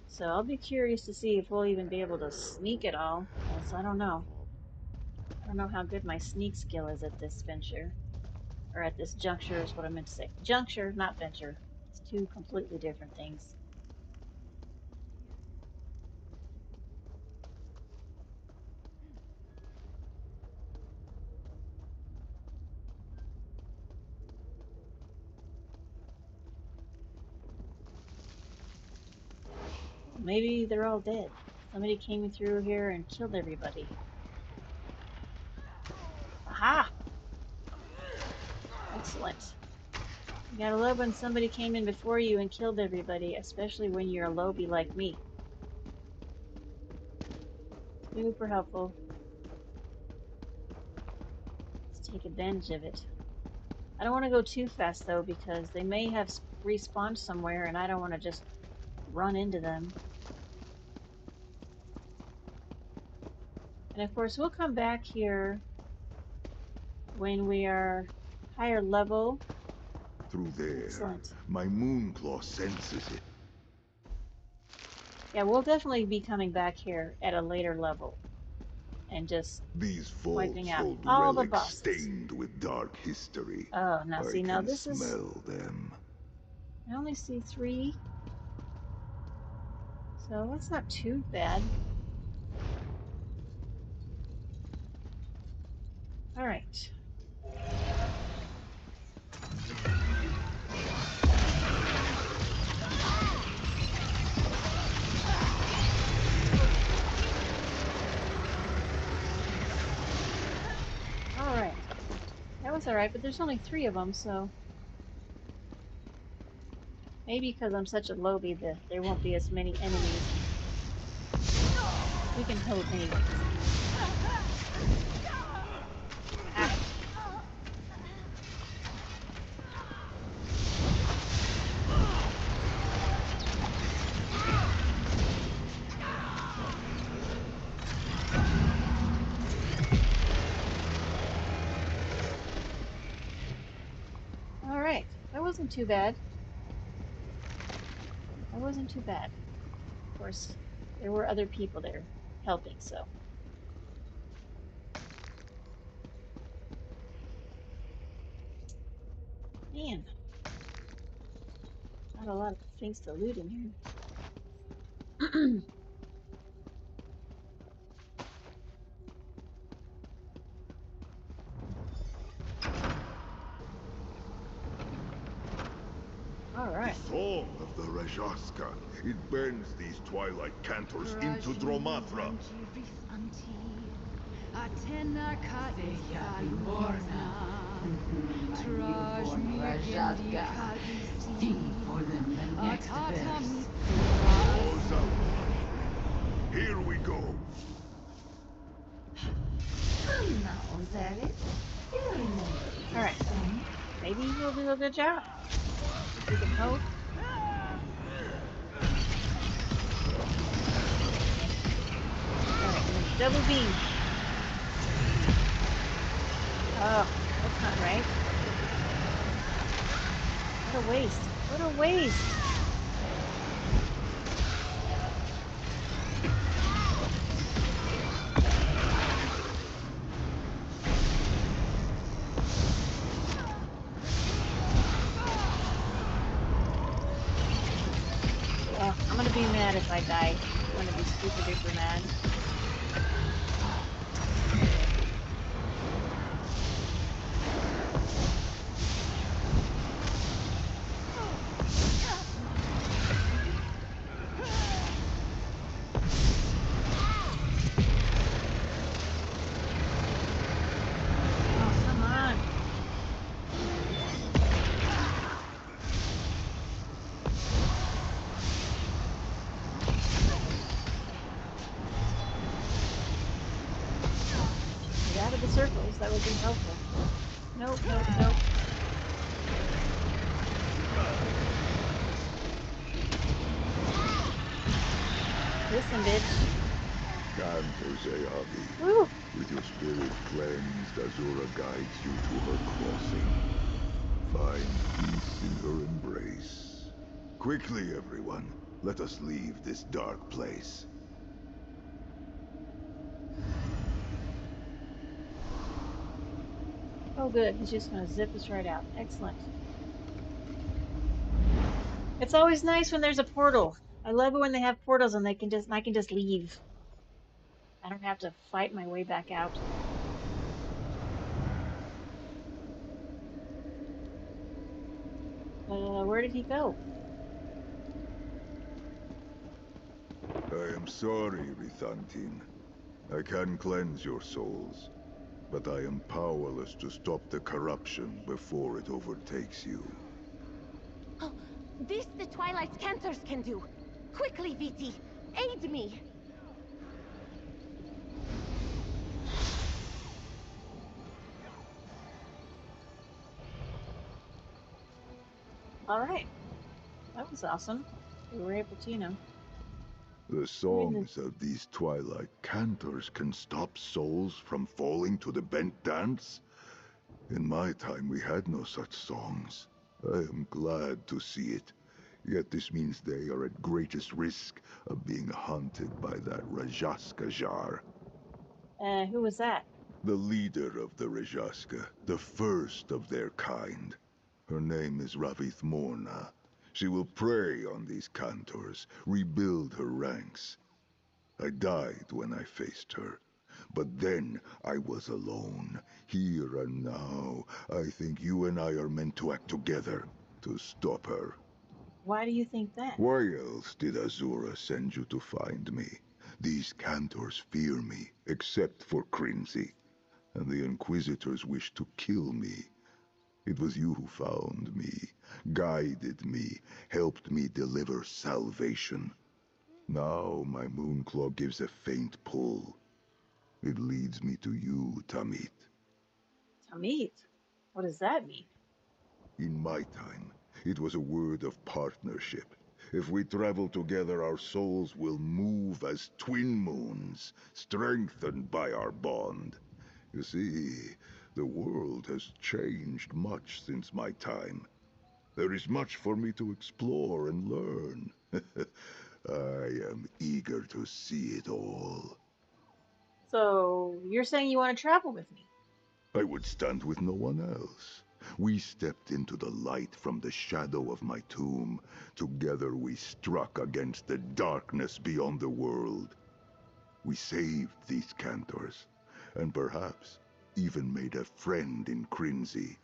So I'll be curious to see if we'll even be able to sneak it all. So I don't know. I don't know how good my sneak skill is at this venture. Or at this juncture is what I meant to say. Juncture, not venture. It's two completely different things. Maybe they're all dead. Somebody came through here and killed everybody. Aha! Excellent. You gotta love when somebody came in before you and killed everybody, especially when you're a lowbie like me. Super helpful. Let's take advantage of it. I don't want to go too fast though, because they may have respawned somewhere and I don't want to just run into them. And of course we'll come back here when we are higher level. Through there. Excellent. My Moonclaw senses it. Yeah, we'll definitely be coming back here at a later level. And just These wiping vaults out hold all the relics bosses. stained with dark history. Oh, now see, now I can this is... smell them. I only see 3. So that's not too bad. Alright. Alright. That was alright, but there's only 3 of them, so... Maybe because I'm such a lowbie that there won't be as many enemies. We can hope anyways. Ah. Alright, that wasn't too bad. That wasn't too bad. Of course, there were other people there helping, so. Man. Not a lot of things to loot in here. Alright. The song of the Rajaska. It bends these twilight cantors into Dromathra. newborn Rajatka. Think for them the next verse. Here we go. Come now, Zaret. Alright. Maybe he'll do a good job. If we can hope. Alright, double beam. Oh, that's not right. What a waste. What a waste. Oh, I'm gonna be mad if I die. I'm gonna be super duper mad. Out of the circles, that would be helpful. Nope, nope, nope. Listen, bitch. Cantor Zeyavi. Woo! With your spirit cleansed, Azura guides you to her crossing. Find peace in her embrace. Quickly, everyone. Let us leave this dark place. Oh good, he's just gonna zip us right out. Excellent. It's always nice when there's a portal. I love it when they have portals and I can just leave. I don't have to fight my way back out. Where did he go? I am sorry, Rithantin. I can cleanse your souls, but I am powerless to stop the corruption before it overtakes you. Oh, this the Twilight's Cantors can do. Quickly, Viti, aid me. Alright. That was awesome. We were able to, you know. The songs of these Twilight Cantors can stop souls from falling to the bent dance? In my time, we had no such songs. I am glad to see it. Yet this means they are at greatest risk of being hunted by that Rajaska Jar. Who was that? The leader of the Rajaska, the first of their kind. Her name is Ravith Morna. She will prey on these Cantors, rebuild her ranks. I died when I faced her. But then I was alone. Here and now, I think you and I are meant to act together to stop her. Why do you think that? Why else did Azura send you to find me? These Cantors fear me, except for Crinzy. And the Inquisitors wish to kill me. It was you who found me, guided me, helped me deliver salvation. Now my Moonclaw gives a faint pull. It leads me to you, Tamit. Tamit? What does that mean? In my time, it was a word of partnership. If we travel together, our souls will move as twin moons, strengthened by our bond. You see, the world has changed much since my time. There is much for me to explore and learn. I am eager to see it all. So, you're saying you want to travel with me? I would stand with no one else. We stepped into the light from the shadow of my tomb. Together we struck against the darkness beyond the world. We saved these Cantors, and perhaps even made a friend in Crinzy.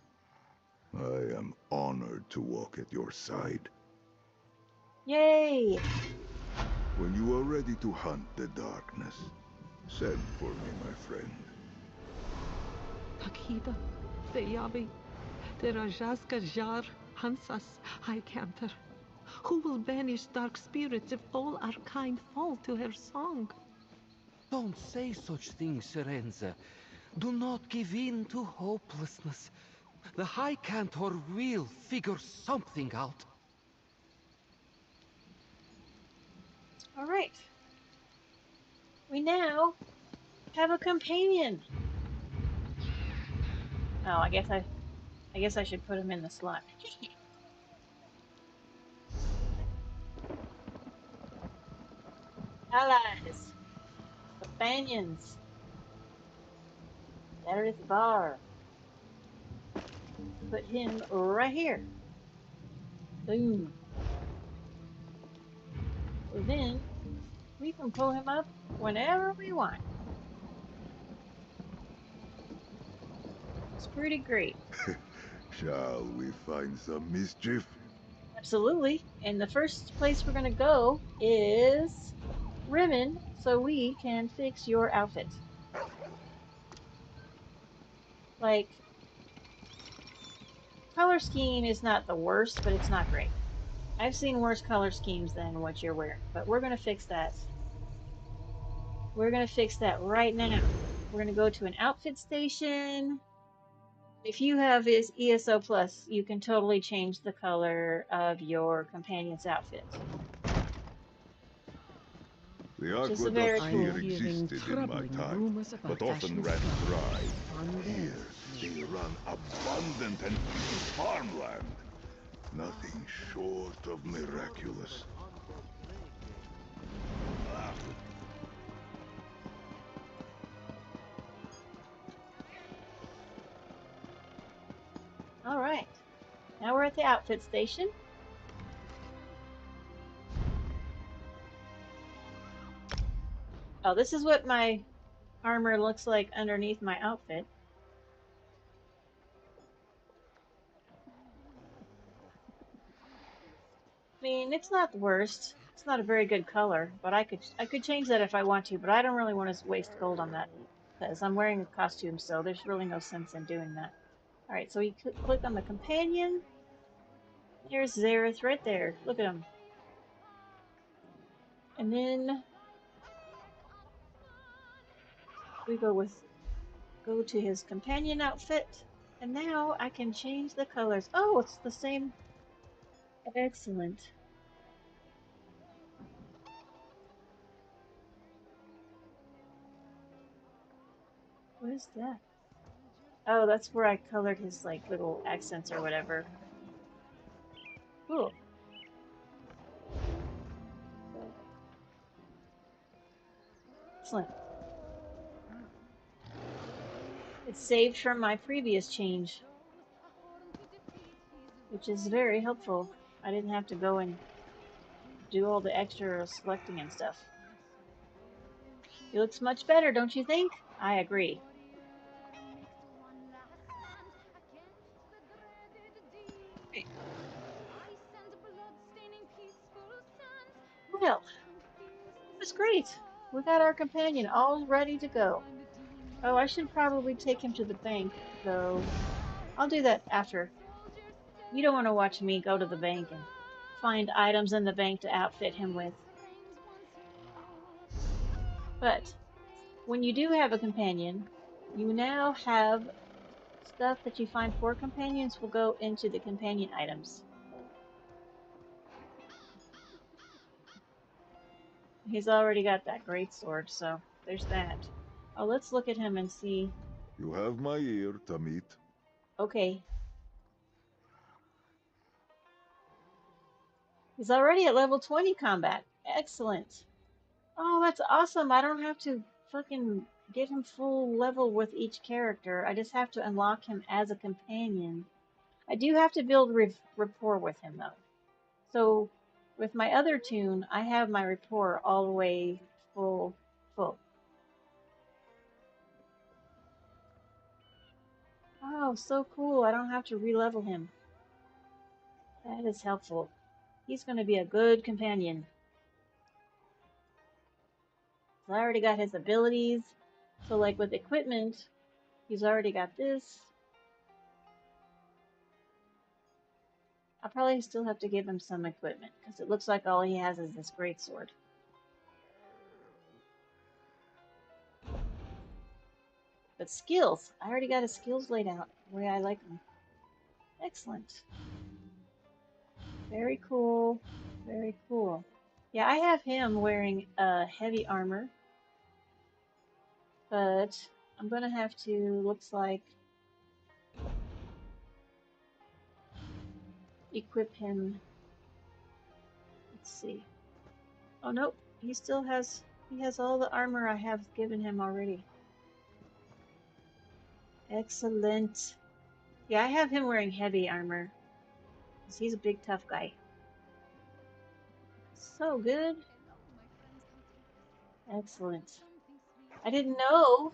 I am honored to walk at your side. Yay! When you are ready to hunt the darkness, send for me, my friend. Takeda, Zeyabi, Terajaska Jar Hansas High Cantor. Who will banish dark spirits if all our kind fall to her song? Don't say such things, Serenza. Do not give in to hopelessness. The High Cantor will figure something out. All right. We now have a companion. Oh, I guess I should put him in the slot. Allies, companions, Gareth Bar. Put him right here. Boom. So then we can pull him up whenever we want. It's pretty great. Shall we find some mischief? Absolutely. And the first place we're going to go is Rimmon, so we can fix your outfit. Like, color scheme is not the worst, but it's not great. I've seen worse color schemes than what you're wearing, but we're going to fix that. We're going to fix that right now. We're going to go to an outfit station. If you have his ESO Plus, you can totally change the color of your companion's outfit. The aqueduct here existed in my time, but often ran dry. Here, they run abundant and farmland. Nothing short of miraculous. All right. Now we're at the outfit station. Oh, this is what my armor looks like underneath my outfit. I mean, it's not the worst. It's not a very good color, but I could change that if I want to, but I don't really want to waste gold on that because I'm wearing a costume, so there's really no sense in doing that. All right, so you click on the companion. Here's Zareth right there. Look at him. And then we go to his companion outfit, and now I can change the colors. Oh, it's the same. Excellent. What is that? Oh, that's where I colored his like little accents or whatever. Cool. Excellent. It's saved from my previous change, which is very helpful. I didn't have to go and do all the extra selecting and stuff. He looks much better, don't you think? I agree. Well, that's great. We got our companion all ready to go. Oh, I should probably take him to the bank, though. I'll do that after. You don't want to watch me go to the bank and find items in the bank to outfit him with. But when you do have a companion, you now have stuff that you find for companions will go into the companion items. He's already got that great sword, so there's that. Oh, let's look at him and see. You have my ear, Tamit. Okay. He's already at level 20 combat. Excellent. Oh, that's awesome. I don't have to fucking get him full level with each character. I just have to unlock him as a companion. I do have to build rapport with him, though. So, with my other tune, I have my rapport all the way full. Oh, so cool. I don't have to re-level him. That is helpful. He's going to be a good companion. I already got his abilities. So like with equipment, he's already got this. I'll probably still have to give him some equipment, because it looks like all he has is this greatsword. But skills, I already got his skills laid out the way I like them. Excellent. Very cool. Very cool. Yeah, I have him wearing heavy armor, but I'm gonna have to, looks like, equip him. Let's see. Oh nope, he still has, he has all the armor I have given him already. Excellent. Yeah, I have him wearing heavy armor, because he's a big tough guy. So good. Excellent. I didn't know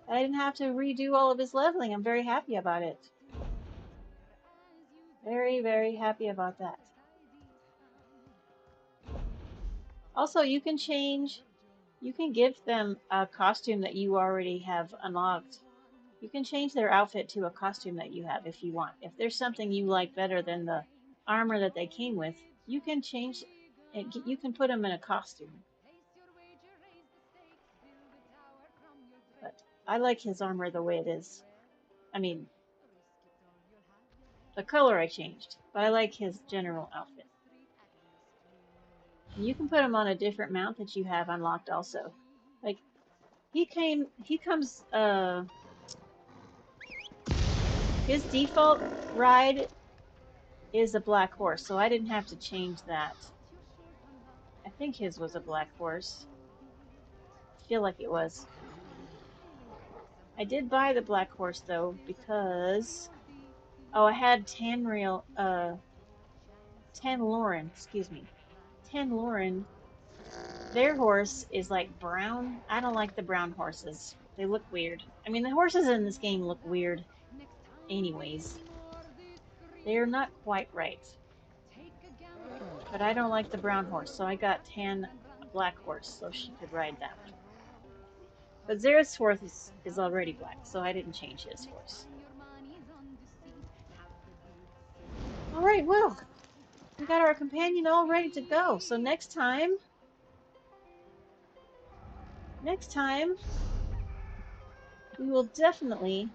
I didn't have to redo all of his leveling. I'm very happy about it. Very, very happy about that. Also, you can change, you can give them a costume that you already have unlocked. You can change their outfit to a costume that you have if you want. If there's something you like better than the armor that they came with, you can change it, you can put them in a costume. But I like his armor the way it is. I mean, the color I changed, but I like his general outfit. And you can put him on a different mount that you have unlocked also. Like, he comes, his default ride is a black horse, so I didn't have to change that. I think his was a black horse. I feel like it was. I did buy the black horse though, because, oh, I had Tan Lauren, excuse me. Tan Lauren, their horse is like brown. I don't like the brown horses. They look weird. I mean, the horses in this game look weird anyways. They're not quite right. But I don't like the brown horse, so I got Tan black horse so she could ride that one. But Zera's horse is already black, so I didn't change his horse. Alright, well, we got our companion all ready to go. So next time, we will definitely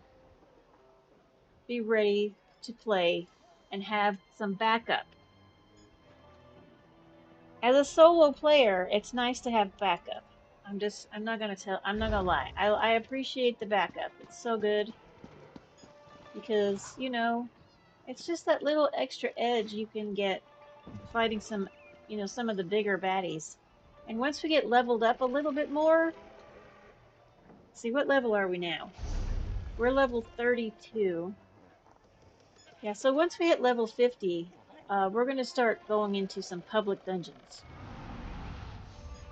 be ready to play and have some backup. As a solo player, it's nice to have backup. I'm not gonna lie. I appreciate the backup. It's so good. Because, you know, it's just that little extra edge you can get fighting some, you know, some of the bigger baddies. And once we get leveled up a little bit more, see, what level are we now? We're level 32. Yeah, so once we hit level 50, we're going to start going into some public dungeons.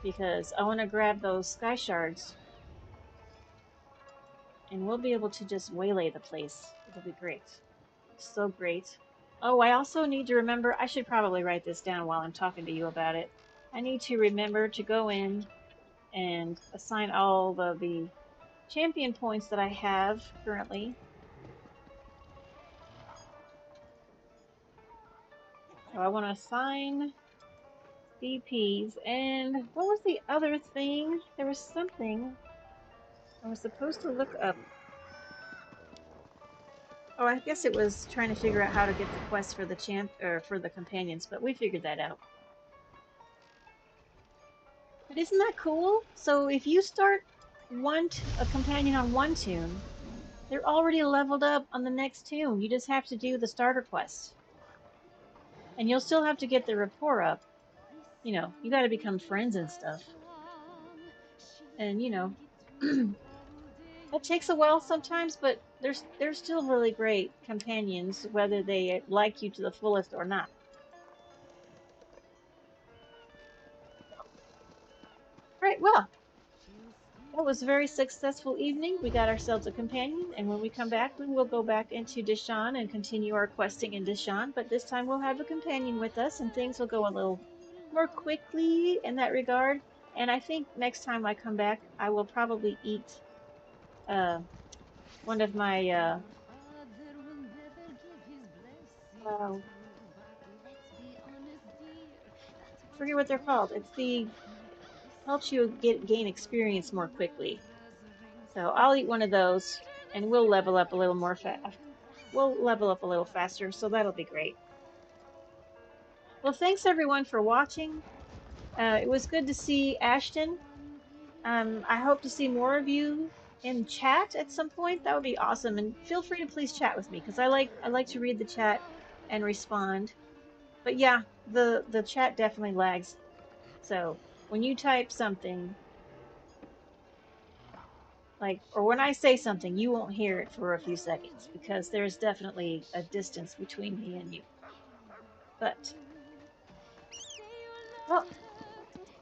Because I want to grab those sky shards. And we'll be able to just waylay the place. It'll be great. So great. Oh, I also need to remember, I should probably write this down while I'm talking to you about it. I need to remember to go in and assign all of the champion points that I have currently. So I want to assign DPs, and what was the other thing? There was something I was supposed to look up. Oh, I guess it was trying to figure out how to get the quest for the for the companions, but we figured that out. But isn't that cool? So if you start a companion on one toon, they're already leveled up on the next toon. You just have to do the starter quest. And you'll still have to get the rapport up. You know, you gotta become friends and stuff. And, you know, that takes a while sometimes, but they're still really great companions, whether they like you to the fullest or not. Right, well, that was a very successful evening. We got ourselves a companion, and when we come back, we will go back into Deshaan and continue our questing in Deshaan, but this time we'll have a companion with us, and things will go a little more quickly in that regard. And I think next time I come back, I will probably eat one of my forget what they're called. It's the helps you gain experience more quickly. So I'll eat one of those, and we'll level up a little more fast. We'll level up a little faster, so that'll be great. Well, thanks everyone for watching. It was good to see Ashton. I hope to see more of you in chat at some point. That would be awesome. And feel free to please chat with me because I like to read the chat and respond. But yeah, the chat definitely lags. So when you type something, like, or when I say something, you won't hear it for a few seconds because there's definitely a distance between me and you. But, well,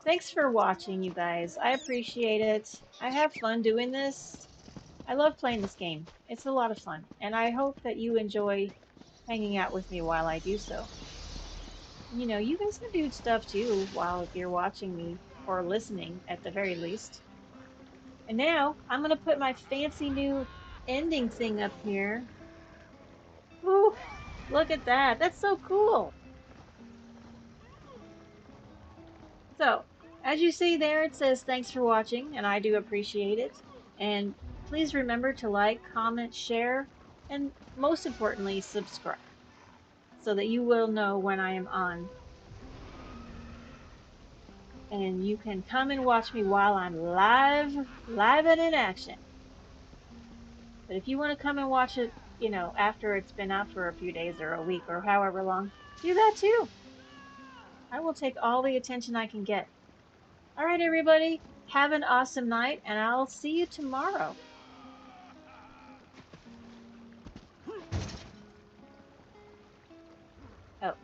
thanks for watching, you guys. I appreciate it. I have fun doing this. I love playing this game. It's a lot of fun. And I hope that you enjoy hanging out with me while I do so. You know, you guys can do stuff too while you're watching me, or listening at the very least. And now, I'm going to put my fancy new ending thing up here. Ooh, look at that. That's so cool. So, as you see there, it says thanks for watching, and I do appreciate it. And please remember to like, comment, share, and most importantly, subscribe, so that you will know when I am on. And you can come and watch me while I'm live and in action. But if you want to come and watch it, you know, after it's been out for a few days or a week or however long, do that too. I will take all the attention I can get. All right, everybody, have an awesome night, and I'll see you tomorrow. Oh,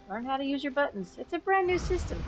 learn how to use your buttons. It's a brand new system.